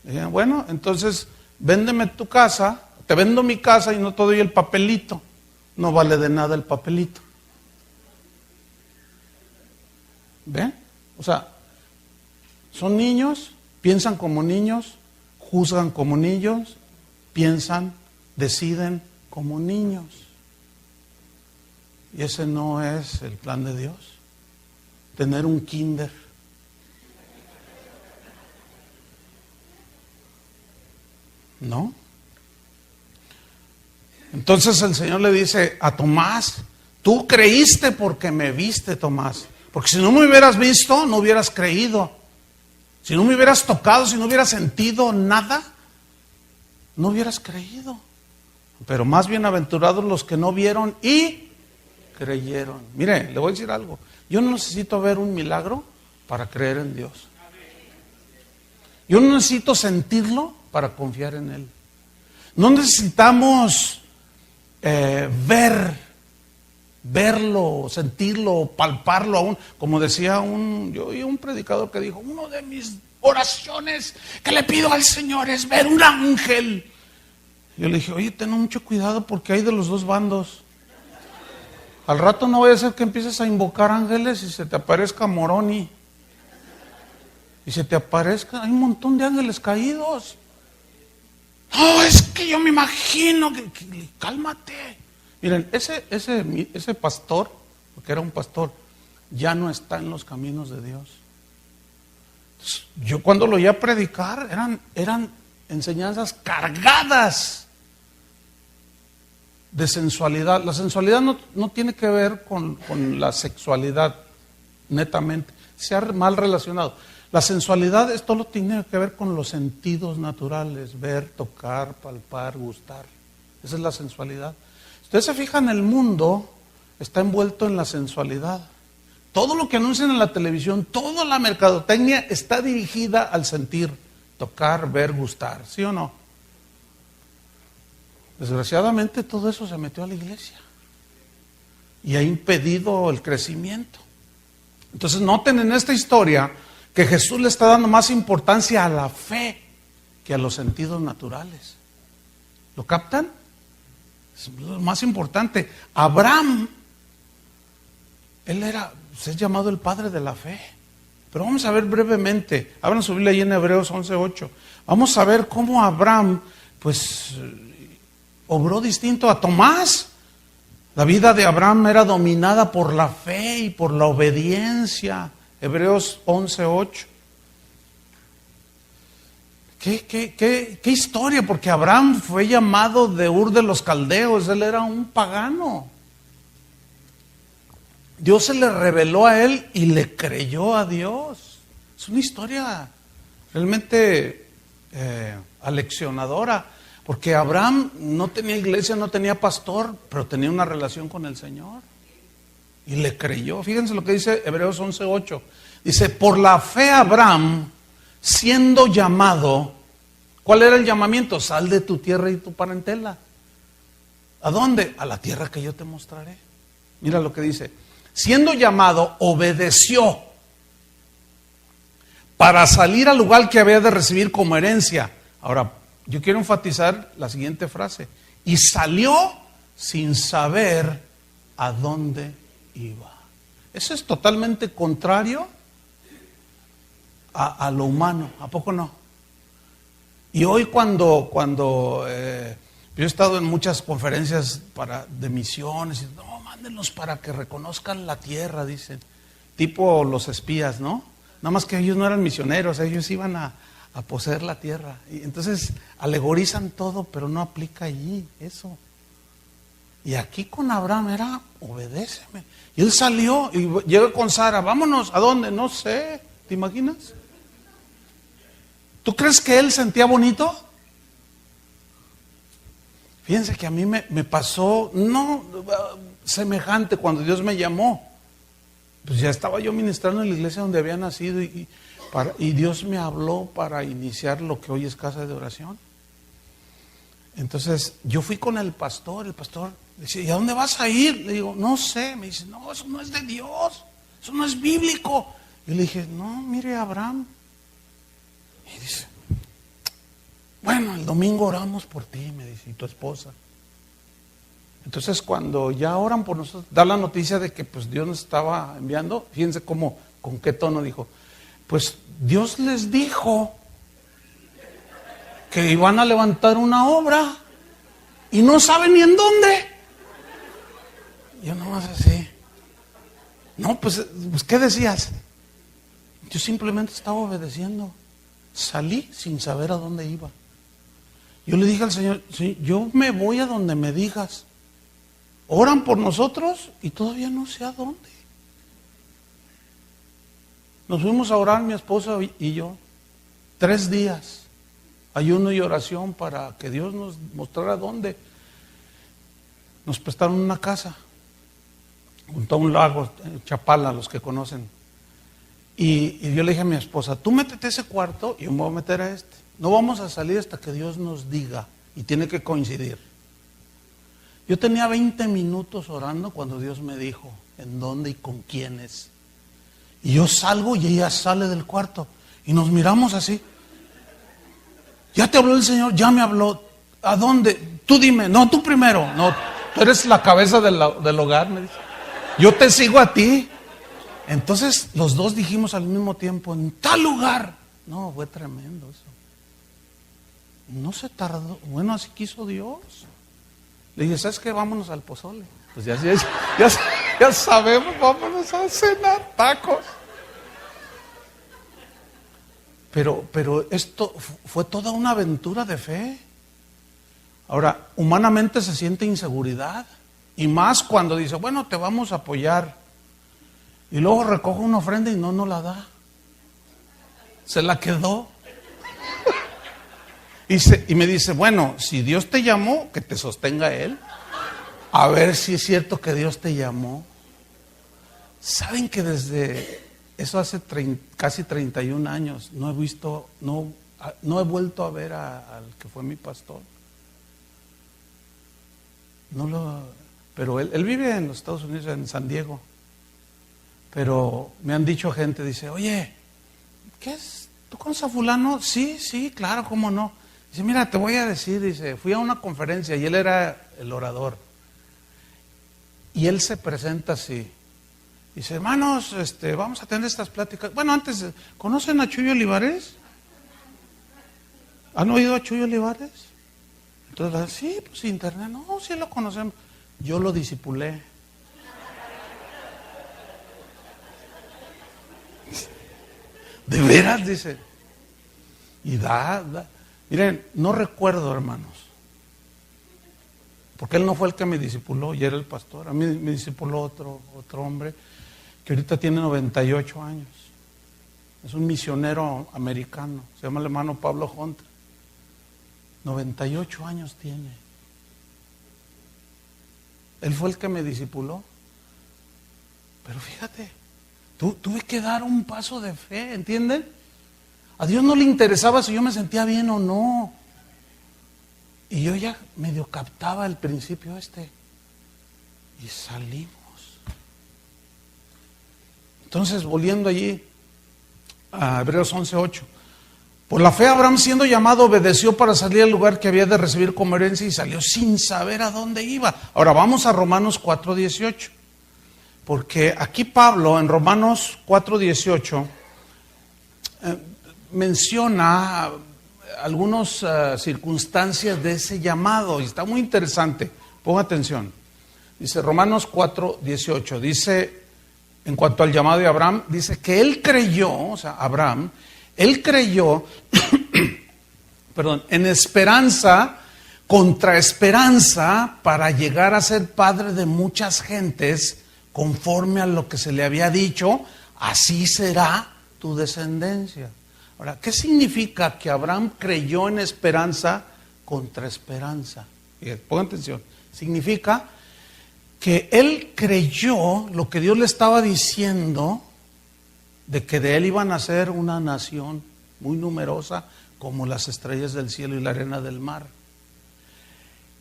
Dije, bueno, entonces véndeme tu casa, te vendo mi casa y no te doy el papelito. No vale de nada el papelito. ¿Ven? O sea, son niños, piensan como niños, juzgan como niños, piensan, deciden como niños. Y ese no es el plan de Dios. Tener un kinder. ¿No? Entonces el Señor le dice a Tomás, tú creíste porque me viste, Tomás. Porque si no me hubieras visto, no hubieras creído. Si no me hubieras tocado, si no hubieras sentido nada, no hubieras creído. Pero más bienaventurados los que no vieron y creyeron. Mire, le voy a decir algo. Yo no necesito ver un milagro para creer en Dios. Yo no necesito sentirlo para confiar en Él. No necesitamos verlo, sentirlo, palparlo aún. Como decía yo oí un predicador que dijo, uno de mis oraciones que le pido al Señor es ver un ángel. Yo le dije, oye, ten mucho cuidado porque hay de los dos bandos. Al rato no vaya a ser que empieces a invocar ángeles y se te aparezca Moroni. Y se te aparezca, hay un montón de ángeles caídos. No, es que yo me imagino cálmate. Miren, ese pastor, porque era un pastor, ya no está en los caminos de Dios. Entonces, yo cuando lo oía predicar, eran enseñanzas cargadas de sensualidad. La sensualidad no tiene que ver con la sexualidad, netamente. Se ha mal relacionado. La sensualidad esto lo tiene que ver con los sentidos naturales, ver, tocar, palpar, gustar. Esa es la sensualidad. Ustedes se fijan, el mundo está envuelto en la sensualidad. Todo lo que anuncian en la televisión, toda la mercadotecnia está dirigida al sentir, tocar, ver, gustar, ¿sí o no? Desgraciadamente todo eso se metió a la iglesia y ha impedido el crecimiento. Entonces noten en esta historia que Jesús le está dando más importancia a la fe que a los sentidos naturales. ¿Lo captan? Es lo más importante. Abraham, es llamado el padre de la fe. Pero vamos a ver brevemente, abran su Biblia ahí en Hebreos 11:8. Vamos a ver cómo Abraham, obró distinto a Tomás. La vida de Abraham era dominada por la fe y por la obediencia. Hebreos 11:8. ¿Qué historia? Porque Abraham fue llamado de Ur de los Caldeos, él era un pagano. Dios se le reveló a él y le creyó a Dios. Es una historia realmente aleccionadora, porque Abraham no tenía iglesia, no tenía pastor, pero tenía una relación con el Señor. Y le creyó. Fíjense lo que dice Hebreos 11:8. Dice, por la fe Abraham, siendo llamado, ¿cuál era el llamamiento? Sal de tu tierra y tu parentela. ¿A dónde? A la tierra que yo te mostraré. Mira lo que dice. Siendo llamado, obedeció para salir al lugar que había de recibir como herencia. Ahora, yo quiero enfatizar la siguiente frase. Y salió sin saber a dónde iba. Eso es totalmente contrario a lo humano, ¿a poco no? Y hoy cuando yo he estado en muchas conferencias de misiones, y no, mándenlos para que reconozcan la tierra, dicen, tipo los espías, ¿no? Nada más que ellos no eran misioneros, ellos iban a poseer la tierra. Y entonces alegorizan todo, pero no aplica allí eso. Y aquí con Abraham era, obedéceme. Y él salió y llega con Sara, vámonos, ¿a dónde? No sé, ¿te imaginas? ¿Tú crees que él sentía bonito? Fíjense que a mí me pasó, no semejante cuando Dios me llamó. Pues ya estaba yo ministrando en la iglesia donde había nacido y Dios me habló para iniciar lo que hoy es casa de oración. Entonces yo fui con el pastor decía, ¿y a dónde vas a ir? Le digo, no sé. Me dice, no, eso no es de Dios, eso no es bíblico. Y le dije, no, mire Abraham. Y dice, bueno, el domingo oramos por ti, me dice, y tu esposa. Entonces cuando ya oran por nosotros, da la noticia de que pues Dios nos estaba enviando. Fíjense cómo, con qué tono dijo, pues Dios les dijo que iban a levantar una obra y no saben ni en dónde. Yo nomás así, no, pues ¿qué decías? Yo simplemente estaba obedeciendo. Salí sin saber a dónde iba. Yo le dije al Señor, sí, yo me voy a donde me digas. Oran por nosotros y todavía no sé a dónde. Nos fuimos a orar mi esposa y yo 3 días, ayuno y oración para que Dios nos mostrara dónde. Nos prestaron una casa junto a un lago, Chapala, los que conocen. Y yo le dije a mi esposa, tú métete a ese cuarto y yo me voy a meter a este. No vamos a salir hasta que Dios nos diga, y tiene que coincidir. Yo tenía 20 minutos orando cuando Dios me dijo en dónde y con quiénes. Y yo salgo y ella sale del cuarto y nos miramos así. ¿Ya te habló el Señor? Ya me habló. ¿A dónde? Tú dime. No, tú primero. No, tú eres la cabeza del hogar, me dice. Yo te sigo a ti. Entonces los dos dijimos al mismo tiempo, en tal lugar. No, fue tremendo eso. No se tardó. Bueno, así quiso Dios. Le dije, ¿sabes qué? Vámonos al pozole. Pues ya sabemos, vámonos a cenar tacos. Pero esto fue toda una aventura de fe. Ahora, humanamente se siente inseguridad. Y más cuando dice, bueno, te vamos a apoyar. Y luego recoge una ofrenda y no la da. Se la quedó. Y me dice, bueno, si Dios te llamó, que te sostenga Él. A ver si es cierto que Dios te llamó. ¿Saben que desde eso hace casi 31 años no he vuelto a ver al que fue mi pastor? Pero él vive en los Estados Unidos, en San Diego. Pero me han dicho gente, dice, oye, ¿qué es? ¿Tú conoces a fulano? Sí, claro, ¿cómo no? Dice, mira, te voy a decir, dice, fui a una conferencia y él era el orador. Y él se presenta así. Dice, hermanos, vamos a tener estas pláticas. Bueno, antes, ¿conocen a Chuy Olivares? ¿Han oído a Chuy Olivares? Entonces, sí, pues internet, no, sí lo conocemos. Yo lo discipulé. ¿De veras? Dice. Y da. Miren, no recuerdo, hermanos. Porque él no fue el que me discipuló, y era el pastor. A mí me discipuló otro hombre que ahorita tiene 98 años. Es un misionero americano. Se llama el hermano Pablo Hunter. 98 años tiene. Él fue el que me discipuló. Pero fíjate, tuve que dar un paso de fe, ¿entienden? A Dios no le interesaba si yo me sentía bien o no. Y yo ya medio captaba el principio y salimos. Entonces, volviendo allí, Hebreos 11:8. Por la fe Abraham, siendo llamado, obedeció para salir al lugar que había de recibir como herencia y salió sin saber a dónde iba. Ahora vamos a Romanos 4:18. Porque aquí Pablo en Romanos 4:18 menciona algunas circunstancias de ese llamado y está muy interesante. Ponga atención. Dice Romanos 4:18, dice en cuanto al llamado de Abraham, dice que él creyó, o sea, Abraham, él creyó, perdón, en esperanza contra esperanza para llegar a ser padre de muchas gentes, conforme a lo que se le había dicho, así será tu descendencia. Ahora, ¿qué significa que Abraham creyó en esperanza contra esperanza? Pongan atención. Significa que él creyó lo que Dios le estaba diciendo, de que de él iban a ser una nación muy numerosa como las estrellas del cielo y la arena del mar.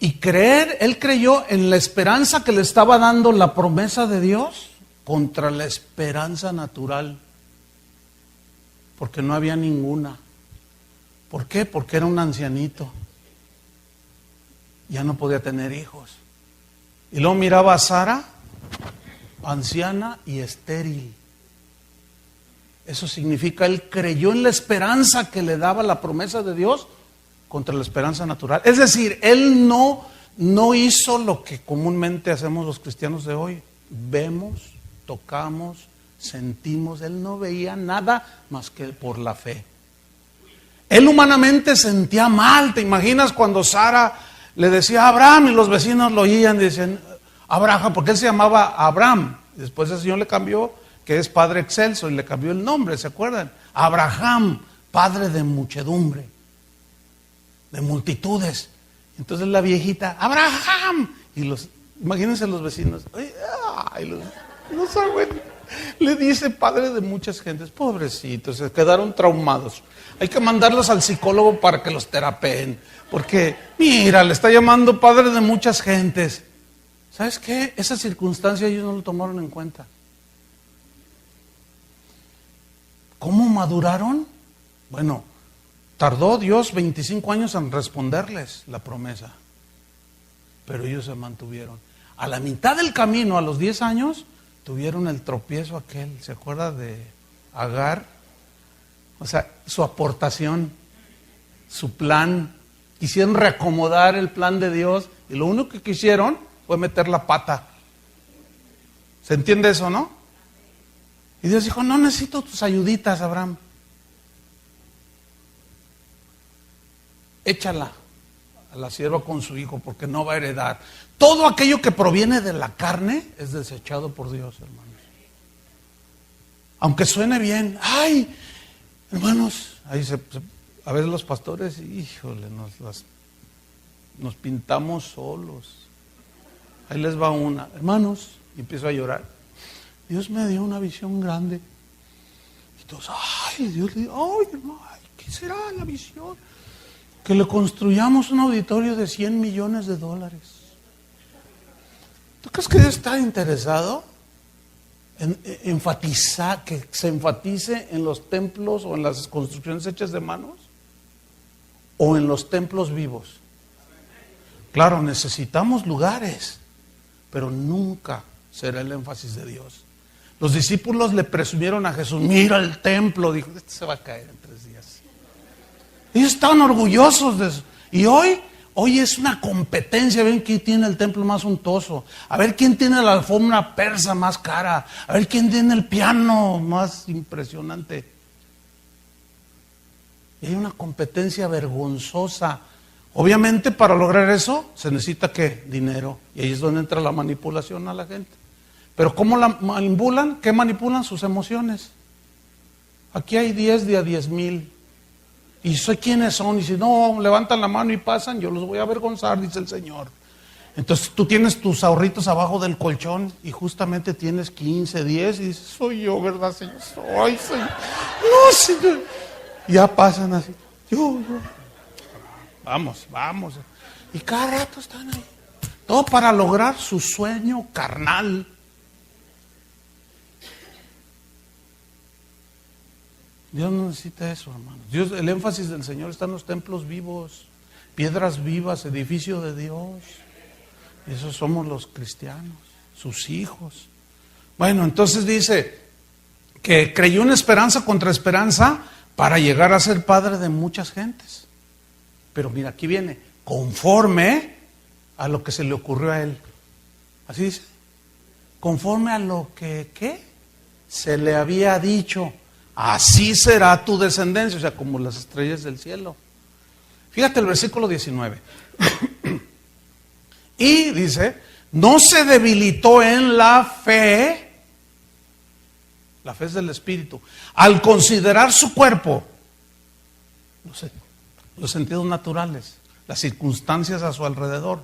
Y él creyó en la esperanza que le estaba dando la promesa de Dios contra la esperanza natural. Porque no había ninguna. ¿Por qué? Porque era un ancianito. Ya no podía tener hijos. Y luego miraba a Sara, anciana y estéril. Eso significa, él creyó en la esperanza que le daba la promesa de Dios contra la esperanza natural. Es decir, él no hizo lo que comúnmente hacemos los cristianos de hoy. Vemos, tocamos, sentimos. Él no veía nada más que por la fe. Él humanamente sentía mal. ¿Te imaginas cuando Sara le decía a Abraham y los vecinos lo oían y decían Abraham, porque él se llamaba Abraham? Después el Señor le cambió, que es Padre Excelso, y le cambió el nombre, ¿se acuerdan? Abraham, padre de muchedumbre, de multitudes. Entonces la viejita, Abraham, y imagínense los vecinos, no saben, le dice padre de muchas gentes, pobrecitos, se quedaron traumados. Hay que mandarlos al psicólogo para que los terapeen, porque mira, le está llamando padre de muchas gentes. ¿Sabes qué? Esa circunstancia ellos no lo tomaron en cuenta. ¿Cómo maduraron? Bueno, tardó Dios 25 años en responderles la promesa, pero ellos se mantuvieron. A la mitad del camino, a los 10 años, tuvieron el tropiezo aquel. ¿Se acuerda de Agar? O sea, su aportación, su plan. Quisieron reacomodar el plan de Dios y lo único que quisieron fue meter la pata. ¿Se entiende eso, no? Y Dios dijo, no necesito tus ayuditas, Abraham. Échala a la sierva con su hijo, porque no va a heredar. Todo aquello que proviene de la carne es desechado por Dios, hermanos. Aunque suene bien. Ay, hermanos, ahí a veces los pastores, híjole, nos pintamos solos. Ahí les va una. Hermanos, y empiezo a llorar. Dios me dio una visión grande. Y todos, ay, Dios le dijo, ay, hermano, ¿qué será la visión? Que le construyamos un auditorio de $100 millones. ¿Tú crees que Dios está interesado en enfatizar, que se enfatice en los templos o en las construcciones hechas de manos? ¿O en los templos vivos? Claro, necesitamos lugares, pero nunca será el énfasis de Dios. Los discípulos le presumieron a Jesús, mira el templo, dijo, este se va a caer en 3 días. Ellos estaban orgullosos de eso. Y hoy es una competencia, ven quién tiene el templo más suntuoso, a ver quién tiene la alfombra persa más cara, a ver quién tiene el piano más impresionante. Y hay una competencia vergonzosa. Obviamente para lograr eso se necesita ¿qué? Dinero. Y ahí es donde entra la manipulación a la gente. Pero ¿cómo la manipulan? ¿Qué manipulan? Sus emociones. Aquí hay 10 de a 10,000. Y sé quiénes son. Y si no levantan la mano y pasan, yo los voy a avergonzar, dice el Señor. Entonces tú tienes tus ahorritos abajo del colchón y justamente tienes 15, 10 y dices, soy yo, ¿verdad, Señor? Soy. No, Señor. Ya pasan así. Yo. Vamos. Y cada rato están ahí. Todo para lograr su sueño carnal. Dios no necesita eso, hermanos. Dios, el énfasis del Señor está en los templos vivos, piedras vivas, edificio de Dios. Y esos somos los cristianos, sus hijos. Bueno, entonces dice que creyó en esperanza contra esperanza para llegar a ser padre de muchas gentes. Pero mira, aquí viene, conforme a lo que se le ocurrió a él. Así dice, conforme a lo que, ¿qué? Se le había dicho. Así será tu descendencia, o sea, como las estrellas del cielo. Fíjate el versículo 19. Y dice, no se debilitó en la fe es del Espíritu, al considerar su cuerpo, los sentidos naturales, las circunstancias a su alrededor.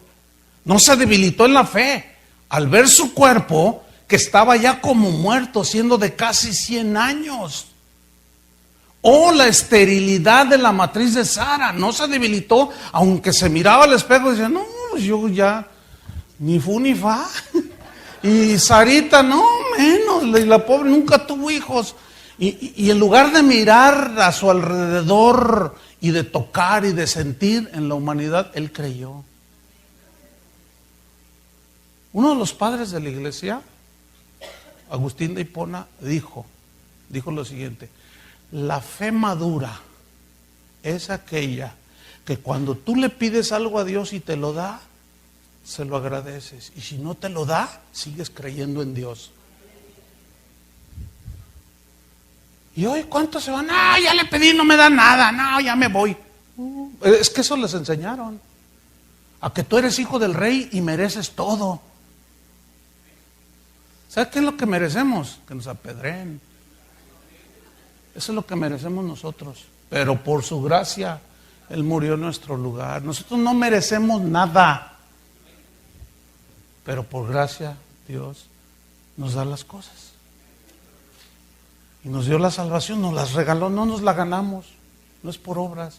No se debilitó en la fe, al ver su cuerpo, que estaba ya como muerto, siendo de casi 100 años. O la esterilidad de la matriz de Sara, no se debilitó, aunque se miraba al espejo y decía, no, yo ya, ni fu ni fa. Y Sarita, no, menos, y la pobre nunca tuvo hijos. Y en lugar de mirar a su alrededor y de tocar y de sentir en la humanidad, él creyó. Uno de los padres de la iglesia, Agustín de Hipona, dijo lo siguiente: la fe madura es aquella que cuando tú le pides algo a Dios y te lo da, se lo agradeces. Y si no te lo da, sigues creyendo en Dios. Y hoy, ¿cuántos se van? No, ya le pedí, no me da nada. No, ya me voy. Es que eso les enseñaron. A que tú eres hijo del rey y mereces todo. ¿Sabes qué es lo que merecemos? Que nos apedreen. Eso es lo que merecemos nosotros. Pero por su gracia, Él murió en nuestro lugar. Nosotros no merecemos nada. Pero por gracia, Dios nos da las cosas. Y nos dio la salvación, nos las regaló, no nos la ganamos. No es por obras.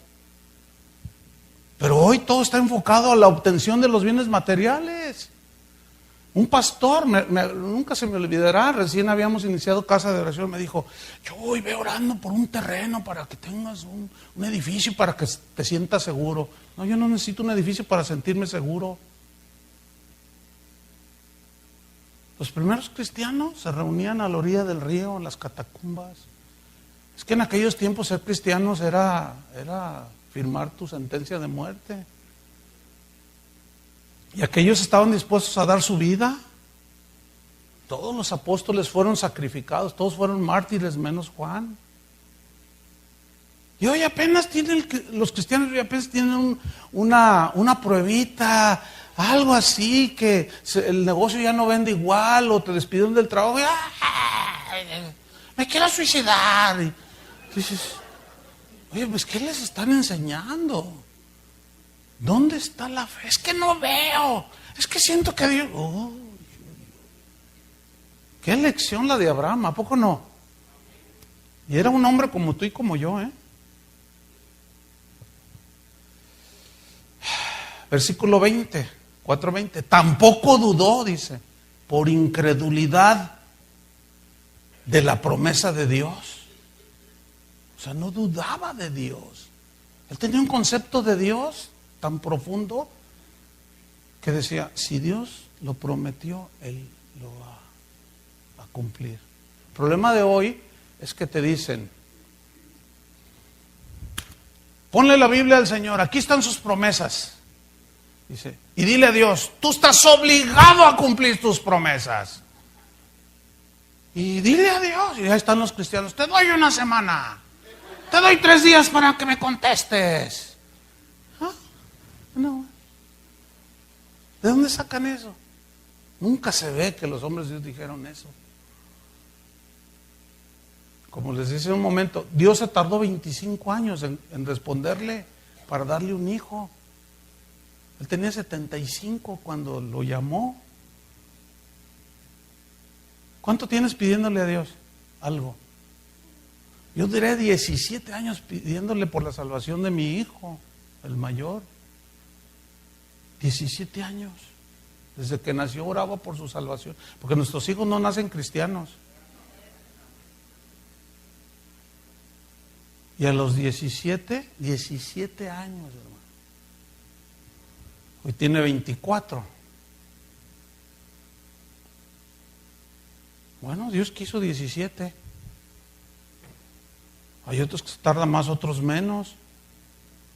Pero hoy todo está enfocado a la obtención de los bienes materiales. Un pastor, nunca se me olvidará, recién habíamos iniciado casa de oración, me dijo, yo hoy ve orando por un terreno para que tengas un edificio, para que te sientas seguro. No, yo no necesito un edificio para sentirme seguro. Los primeros cristianos se reunían a la orilla del río, en las catacumbas. Es que en aquellos tiempos ser cristianos era firmar tu sentencia de muerte. Y aquellos estaban dispuestos a dar su vida. Todos los apóstoles fueron sacrificados, todos fueron mártires menos Juan. Y hoy apenas los cristianos hoy apenas tienen una pruebita, algo así, que el negocio ya no vende igual, o te despidieron del trabajo, y, me quiero suicidar. Y dices, oye, pues ¿qué les están enseñando? ¿Dónde está la fe? Es que no veo, es que siento que Dios... qué lección la de Abraham, ¿a poco no? Y era un hombre como tú y como yo, Versículo 20, 4:20. Tampoco dudó, dice, por incredulidad de la promesa de Dios. O sea, no dudaba de Dios. Él tenía un concepto de Dios tan profundo que decía, si Dios lo prometió, Él lo va a cumplir. El problema de hoy es que te dicen, ponle la Biblia al Señor, aquí están sus promesas. Dice, y dile a Dios, tú estás obligado a cumplir tus promesas. Y dile a Dios, y ahí están los cristianos, te doy una semana, te doy 3 días para que me contestes. ¿Ah? No. ¿De dónde sacan eso? Nunca se ve que los hombres de Dios dijeron eso. Como les decía un momento, Dios se tardó 25 años en responderle para darle un hijo. Él tenía 75 cuando lo llamó. ¿Cuánto tienes pidiéndole a Dios? Algo. Yo diré 17 años pidiéndole por la salvación de mi hijo, el mayor. 17 años. Desde que nació oraba por su salvación. Porque nuestros hijos no nacen cristianos. Y a los 17 años, hermano. Hoy tiene 24. Bueno, Dios quiso 17. Hay otros que tardan más, otros menos.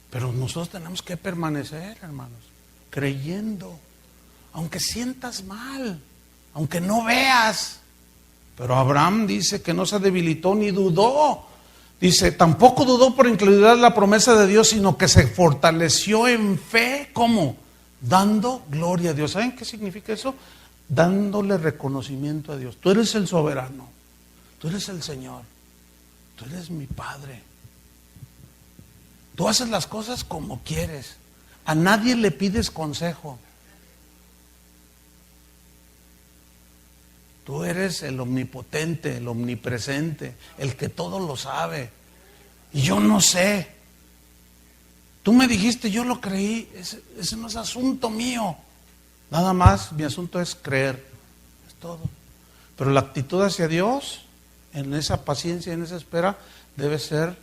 Pero nosotros tenemos que permanecer, hermanos, creyendo. Aunque sientas mal, aunque no veas. Pero Abraham dice que no se debilitó ni dudó. Dice, tampoco dudó por incredulidad la promesa de Dios, sino que se fortaleció en fe. ¿Cómo? Dando gloria a Dios. ¿Saben qué significa eso? Dándole reconocimiento a Dios. Tú eres el soberano. Tú eres el Señor. Tú eres mi Padre. Tú haces las cosas como quieres. A nadie le pides consejo. Tú eres el omnipotente, el omnipresente, el que todo lo sabe. Y yo no sé. Tú me dijiste, yo lo creí. Ese no es asunto mío. Nada más, mi asunto es creer. Es todo. Pero la actitud hacia Dios, en esa paciencia, en esa espera, debe ser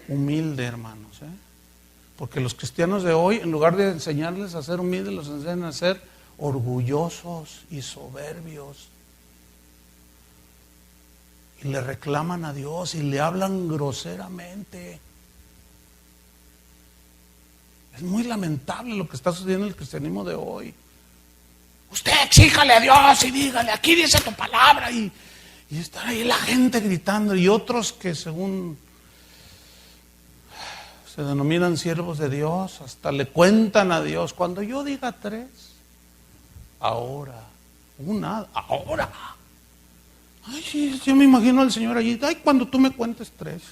humilde, hermanos. Porque los cristianos de hoy, en lugar de enseñarles a ser humildes, los enseñan a ser orgullosos y soberbios. Y le reclaman a Dios y le hablan groseramente. Es muy lamentable lo que está sucediendo en el cristianismo de hoy. Usted exíjale a Dios y dígale, aquí dice tu palabra. Y está ahí la gente gritando. Y otros que según se denominan siervos de Dios, hasta le cuentan a Dios, cuando yo diga 3, ahora, ahora. Ay, sí, yo me imagino al Señor allí, ay, cuando tú me cuentes 3.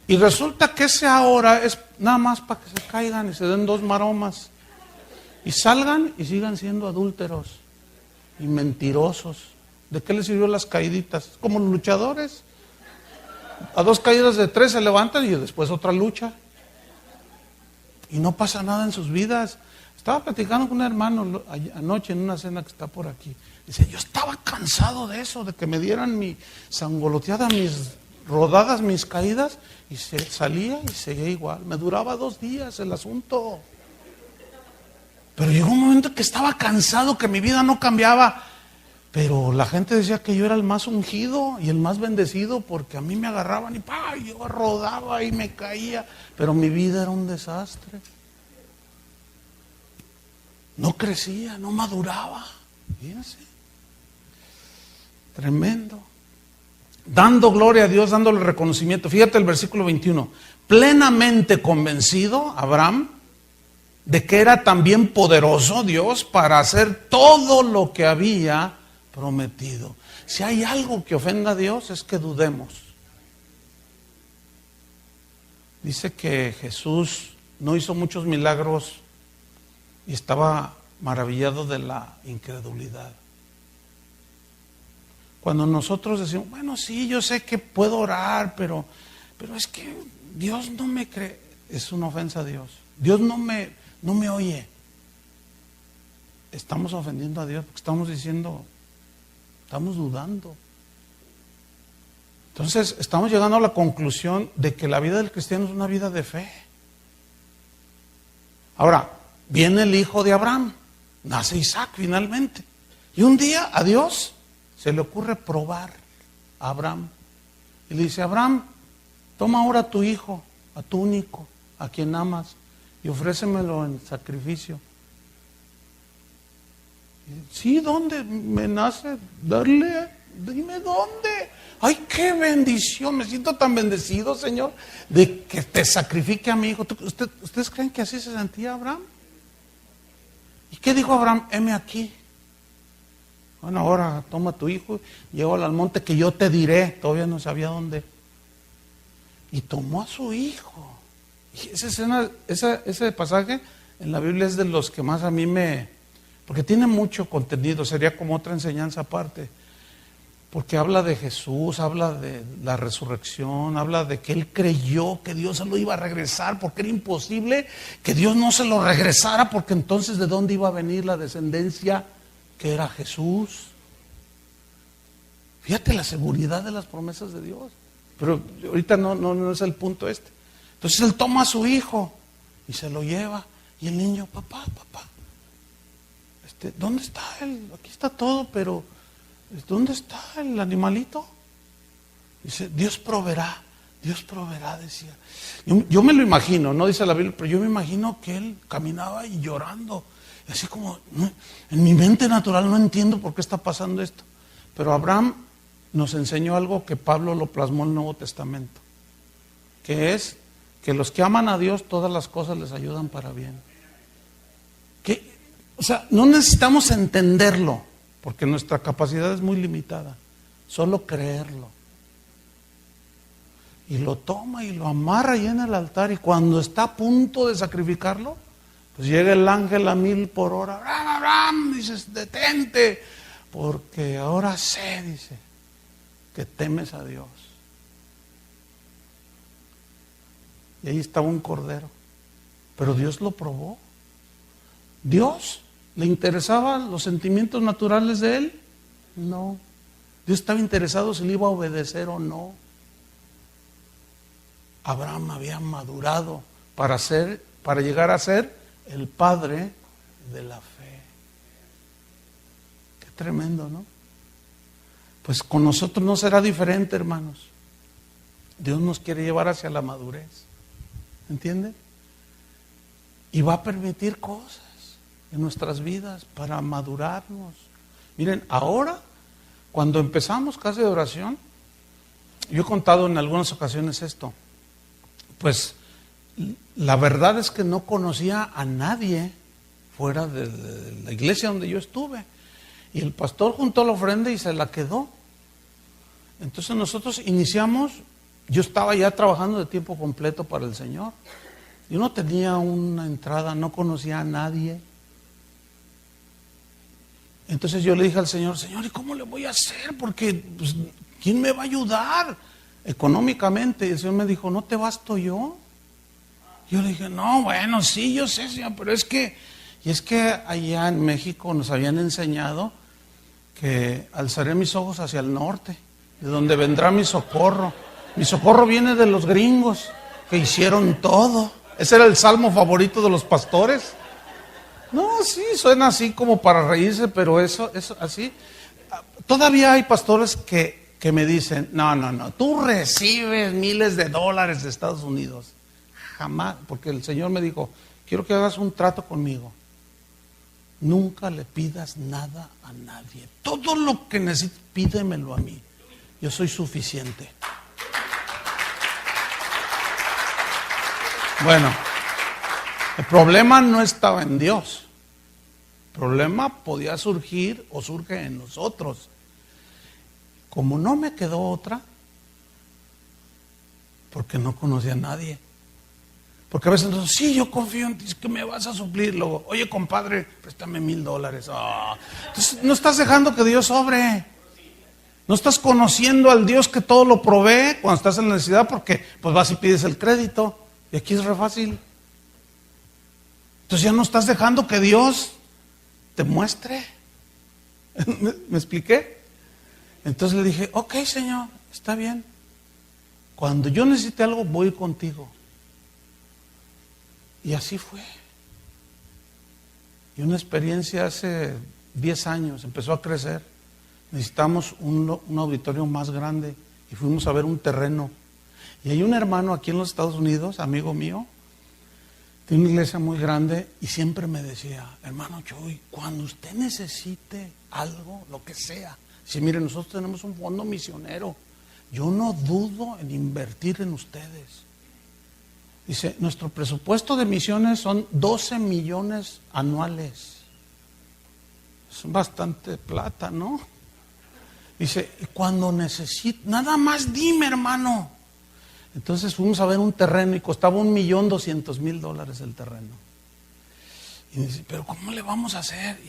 Y resulta que ese ahora es nada más para que se caigan y se den 2 maromas. Y salgan y sigan siendo adúlteros y mentirosos. ¿De qué les sirvió las caíditas? Como los luchadores. A 2 caídas de 3 se levantan y después otra lucha. Y no pasa nada en sus vidas. Estaba platicando con un hermano anoche en una cena que está por aquí. Dice, yo estaba cansado de eso, de que me dieran mi sangoloteada, mis rodadas, mis caídas, y salía y seguía igual. Me duraba 2 días el asunto. Pero llegó un momento que estaba cansado, que mi vida no cambiaba. Pero la gente decía que yo era el más ungido y el más bendecido, porque a mí me agarraban y yo rodaba y me caía. Pero mi vida era un desastre. No crecía, no maduraba. Fíjense. Tremendo. Dando gloria a Dios, dándole reconocimiento. Fíjate el versículo 21. Plenamente convencido, Abraham, de que era también poderoso Dios para hacer todo lo que había prometido. Si hay algo que ofenda a Dios, es que dudemos. Dice que Jesús no hizo muchos milagros y estaba maravillado de la incredulidad. Cuando nosotros decimos, bueno, sí, yo sé que puedo orar, pero es que Dios no me cree, es una ofensa a Dios. Dios no me oye. Estamos ofendiendo a Dios porque estamos diciendo, estamos dudando. Entonces, estamos llegando a la conclusión de que la vida del cristiano es una vida de fe. Ahora, viene el hijo de Abraham, nace Isaac finalmente. Y un día a Dios se le ocurre probar a Abraham. Y le dice, Abraham, toma ahora a tu hijo, a tu único, a quien amas, y ofrécemelo en sacrificio. Sí, ¿dónde me nace darle? Dime dónde. Ay, qué bendición, me siento tan bendecido, Señor, de que te sacrifique a mi hijo. ¿Ustedes creen que así se sentía Abraham? ¿Y qué dijo Abraham? Heme aquí. Bueno, ahora toma a tu hijo, llévalo al monte que yo te diré. Todavía no sabía dónde. Y tomó a su hijo. Y ese pasaje en la Biblia es de los que más a mí porque tiene mucho contenido, sería como otra enseñanza aparte. Porque habla de Jesús, habla de la resurrección, habla de que él creyó que Dios se lo iba a regresar, porque era imposible que Dios no se lo regresara, porque entonces ¿de dónde iba a venir la descendencia que era Jesús? Fíjate la seguridad de las promesas de Dios. Pero ahorita no es el punto este. Entonces él toma a su hijo y se lo lleva. Y el niño, papá, ¿dónde está él? Aquí está todo, pero ¿dónde está el animalito? Dice, Dios proveerá, decía. Yo me lo imagino, no dice la Biblia, pero yo me imagino que él caminaba y llorando. Así como, en mi mente natural no entiendo por qué está pasando esto. Pero Abraham nos enseñó algo que Pablo lo plasmó en el Nuevo Testamento, que es que los que aman a Dios, todas las cosas les ayudan para bien. O sea, no necesitamos entenderlo, porque nuestra capacidad es muy limitada, solo creerlo. Y lo toma y lo amarra ahí en el altar, y cuando está a punto de sacrificarlo, pues llega el ángel a 1000 por hora. Abraham, Abraham, dices, detente, porque ahora sé, dice, que temes a Dios. Y ahí estaba un cordero, pero Dios lo probó. ¿Dios le interesaban los sentimientos naturales de él? No. Dios estaba interesado si le iba a obedecer o no. Abraham había madurado para llegar a ser el padre de la fe. Qué tremendo, ¿no? Pues con nosotros no será diferente, hermanos. Dios nos quiere llevar hacia la madurez. ¿Entienden? Y va a permitir cosas en nuestras vidas para madurarnos. Miren, ahora, cuando empezamos casa de oración, yo he contado en algunas ocasiones esto, pues la verdad es que no conocía a nadie fuera de la iglesia donde yo estuve, y el pastor juntó la ofrenda y se la quedó. Entonces nosotros iniciamos, yo estaba ya trabajando de tiempo completo para el Señor, yo no tenía una entrada, no conocía a nadie. Entonces yo le dije al Señor, Señor, ¿y cómo le voy a hacer? Porque, pues, ¿quién me va a ayudar económicamente? Y el Señor me dijo, ¿no te basto yo? Yo le dije, no, bueno, sí, yo sé, Señor, pero es que allá en México nos habían enseñado que alzaré mis ojos hacia el norte, de donde vendrá mi socorro. Mi socorro viene de los gringos, que hicieron todo. Ese era el salmo favorito de los pastores. No, sí, suena así como para reírse, pero eso así. Todavía hay pastores que me dicen, no, tú recibes miles de dólares de Estados Unidos. Jamás, porque el Señor me dijo, quiero que hagas un trato conmigo. Nunca le pidas nada a nadie. Todo lo que necesites, pídemelo a mí. Yo soy suficiente. Bueno, el problema no estaba en Dios. El problema podía surgir o surge en nosotros. Como no me quedó otra, porque no conocía a nadie. Porque a veces nosotros, sí, yo confío en ti, es que me vas a suplir. Luego, oye, compadre, préstame $1000. Entonces, no estás dejando que Dios obre. No estás conociendo al Dios que todo lo provee cuando estás en necesidad, porque pues vas y pides el crédito. Y aquí es re fácil. Entonces ya no estás dejando que Dios te muestre. ¿Me expliqué? Entonces le dije, ok, Señor, está bien. Cuando yo necesite algo, voy contigo. Y así fue. Y una experiencia hace 10 años, empezó a crecer. Necesitamos un auditorio más grande y fuimos a ver un terreno. Y hay un hermano aquí en los Estados Unidos, amigo mío, tiene una iglesia muy grande y siempre me decía, hermano Chuy, cuando usted necesite algo, lo que sea, si mire, nosotros tenemos un fondo misionero, yo no dudo en invertir en ustedes. Dice, nuestro presupuesto de misiones son 12 millones anuales. Es bastante plata, ¿no? Dice, cuando necesite, nada más dime, hermano. Entonces fuimos a ver un terreno y costaba $1,200,000 el terreno. Y dice, pero ¿cómo le vamos a hacer?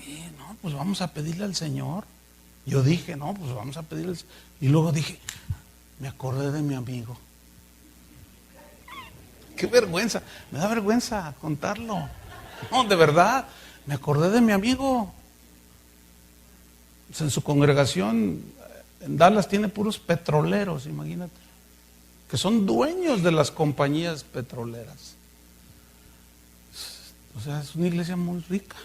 Y no, pues vamos a pedirle al Señor. Yo dije, no, pues vamos a pedirle al Señor. Y luego dije, me acordé de mi amigo. Qué vergüenza, me da vergüenza contarlo. No, de verdad, me acordé de mi amigo. Pues en su congregación en Dallas tiene puros petroleros, imagínate, que son dueños de las compañías petroleras. O sea, es una iglesia muy rica.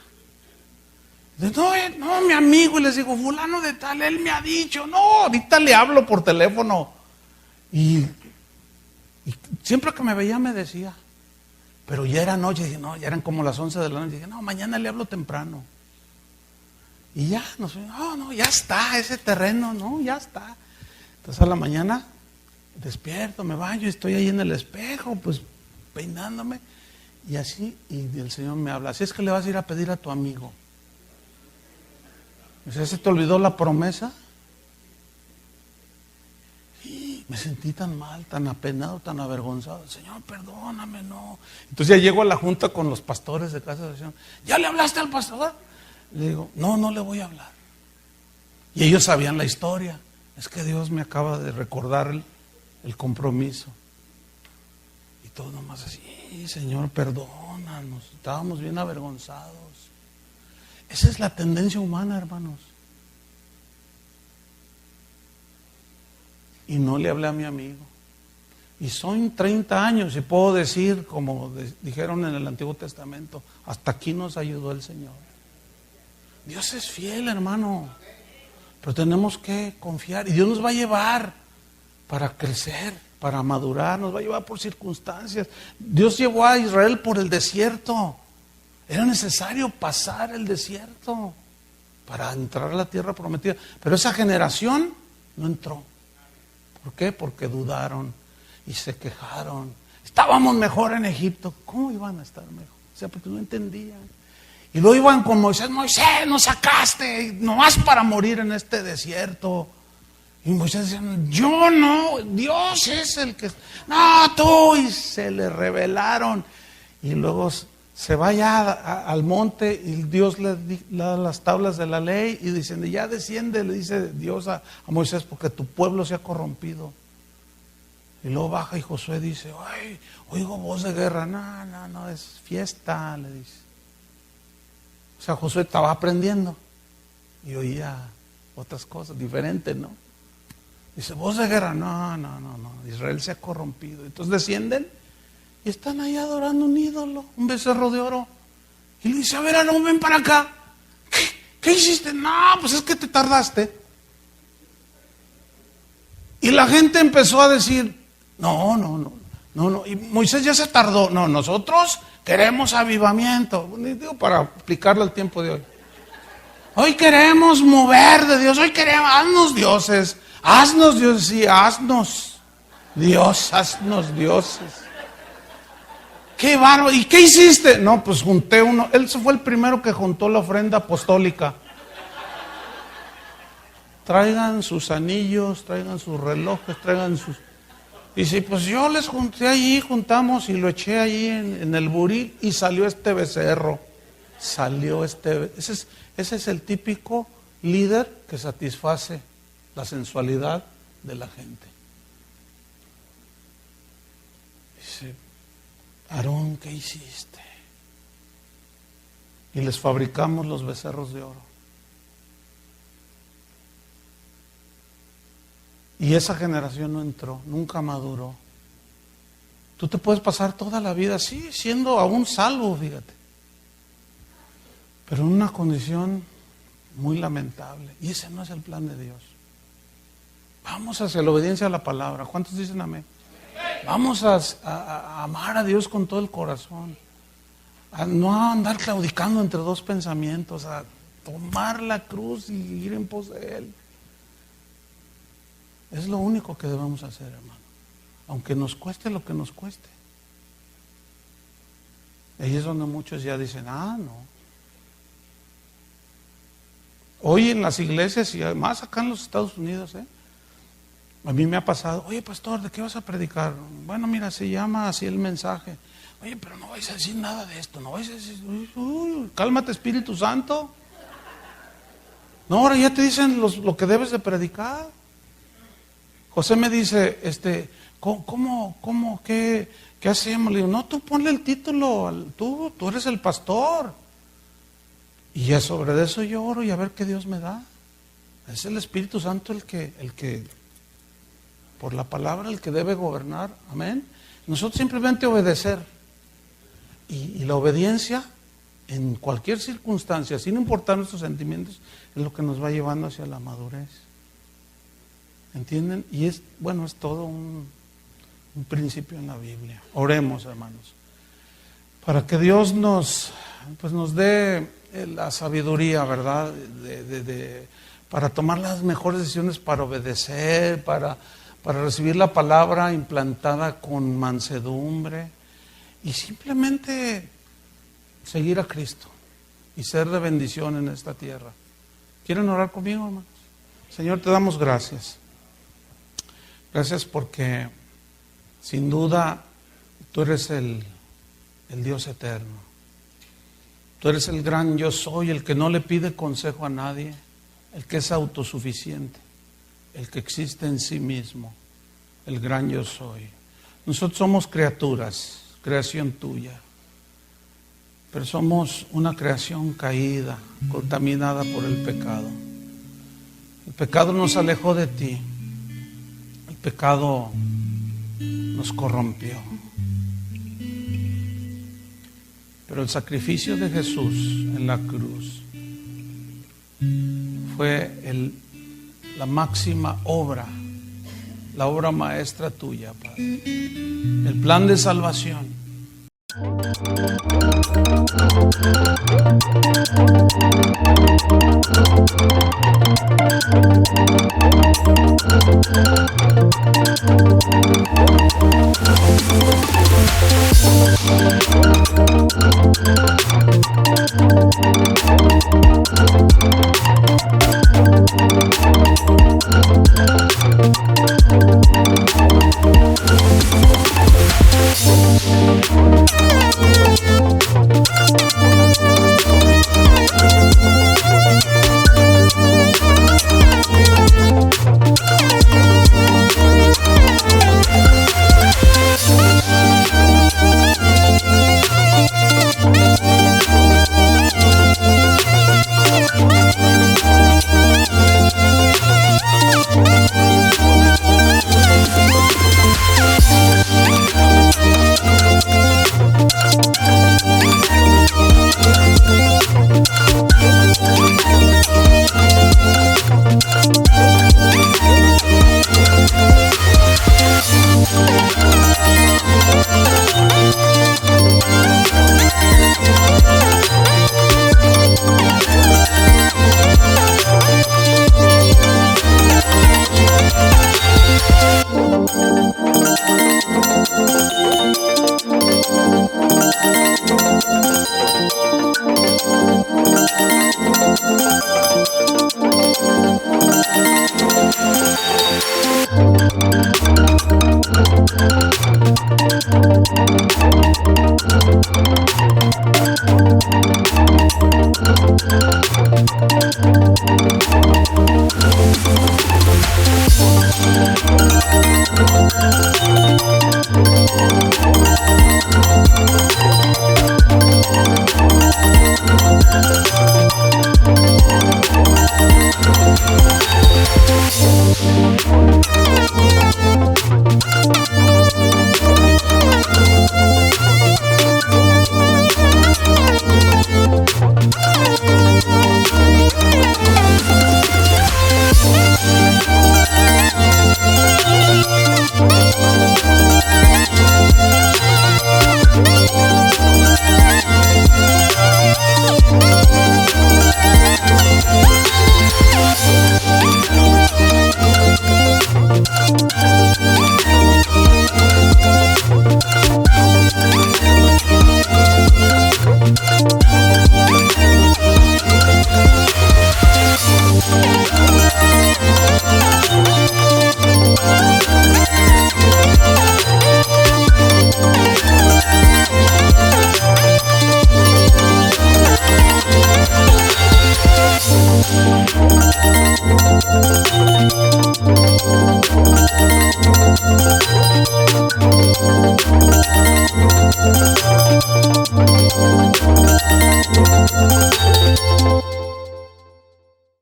No, mi amigo, y les digo, fulano de tal, él me ha dicho, no, ahorita le hablo por teléfono. Y siempre que me veía me decía, pero ya era noche, dije, no, ya eran como las 11 de la noche, dije, no, mañana le hablo temprano. Y ya, no, ya está, ese terreno, no, ya está. Entonces a la mañana despierto, me baño, estoy ahí en el espejo, pues peinándome, y así, y el Señor me habla, así es que le vas a ir a pedir a tu amigo. O sea, ¿se te olvidó la promesa? Y me sentí tan mal, tan apenado, tan avergonzado. Señor, perdóname, no. Entonces ya llego a la junta con los pastores de casa de oración. ¿Ya le hablaste al pastor? Le digo, no le voy a hablar. Y ellos sabían la historia. Es que Dios me acaba de recordar el compromiso. Y todos nomás así, Señor, perdónanos. Estábamos bien avergonzados. Esa es la tendencia humana, hermanos. Y no le hablé a mi amigo. Y son 30 años y puedo decir, como dijeron en el Antiguo Testamento, hasta aquí nos ayudó el Señor. Dios es fiel, hermano. Pero tenemos que confiar. Y Dios nos va a llevar para crecer, para madurar. Nos va a llevar por circunstancias. Dios llevó a Israel por el desierto. Era necesario pasar el desierto para entrar a la tierra prometida. Pero esa generación no entró. ¿Por qué? Porque dudaron y se quejaron. Estábamos mejor en Egipto. ¿Cómo iban a estar mejor? O sea, porque no entendían. Y luego iban con Moisés, nos sacaste, nomás para morir en este desierto. Y Moisés decía, yo no, Dios es el que... No, tú, y se le rebelaron. Y luego se va ya al monte y Dios le da las tablas de la ley y dicen, ya desciende, le dice Dios a Moisés, porque tu pueblo se ha corrompido. Y luego baja y Josué dice, ay, oigo voz de guerra. No, es fiesta, le dice. O sea, Josué estaba aprendiendo y oía otras cosas diferentes, ¿no? Dice, voz de guerra, no, Israel se ha corrompido. Entonces descienden y están ahí adorando un ídolo, un becerro de oro. Y le dice, a ver, no, ven para acá. ¿Qué hiciste? No, pues es que te tardaste. Y la gente empezó a decir, no. Y Moisés ya se tardó. No, nosotros queremos avivamiento. Digo, para aplicarlo al tiempo de hoy. Hoy queremos mover de Dios. Hoy queremos, haznos dioses. Haznos dioses, sí, haznos dioses. ¡Qué bárbaro! ¿Y qué hiciste? No, pues junté uno. Él fue el primero que juntó la ofrenda apostólica. Traigan sus anillos, traigan sus relojes, traigan sus... Dice, pues yo les junté allí, juntamos y lo eché allí en el buril y salió este becerro. Ese es el típico líder que satisface la sensualidad de la gente. Dice, Aarón, ¿qué hiciste? Y les fabricamos los becerros de oro. Y esa generación no entró, nunca maduró. Tú te puedes pasar toda la vida así, siendo aún salvo, fíjate. Pero en una condición muy lamentable. Y ese no es el plan de Dios. Vamos hacia la obediencia a la palabra. ¿Cuántos dicen amén? Vamos a amar a Dios con todo el corazón. No a andar claudicando entre dos pensamientos, a tomar la cruz y ir en pos de Él. Es lo único que debemos hacer, hermano. Aunque nos cueste lo que nos cueste. Ahí es donde muchos ya dicen, no. Hoy en las iglesias y además acá en los Estados Unidos, a mí me ha pasado, oye pastor, ¿de qué vas a predicar? Bueno, mira, se llama así el mensaje. Oye, pero no vais a decir nada de esto, no vais a decir, cálmate Espíritu Santo. No, ahora ya te dicen lo que debes de predicar. José me dice, ¿qué hacemos? Le digo, no, tú ponle el título, tú eres el pastor. Y ya sobre eso yo oro y a ver qué Dios me da. Es el Espíritu Santo el que por la palabra, el que debe gobernar. Amén. Nosotros simplemente obedecer. Y la obediencia en cualquier circunstancia, sin importar nuestros sentimientos, es lo que nos va llevando hacia la madurez. ¿Entienden? Y es todo un principio en la Biblia. Oremos, hermanos, para que Dios nos dé la sabiduría, ¿verdad? Para tomar las mejores decisiones, para obedecer, para recibir la palabra implantada con mansedumbre y simplemente seguir a Cristo y ser de bendición en esta tierra. ¿Quieren orar conmigo, hermanos? Señor, te damos gracias. Gracias porque sin duda tú eres el Dios eterno. Tú eres el gran yo soy, el que no le pide consejo a nadie, el que es autosuficiente, el que existe en sí mismo, el gran yo soy. Nosotros somos criaturas, creación tuya, pero somos una creación caída, contaminada por el pecado. El pecado nos alejó de ti, el pecado nos corrompió. Pero el sacrificio de Jesús en la cruz fue la máxima obra, la obra maestra tuya, Padre. El plan de salvación.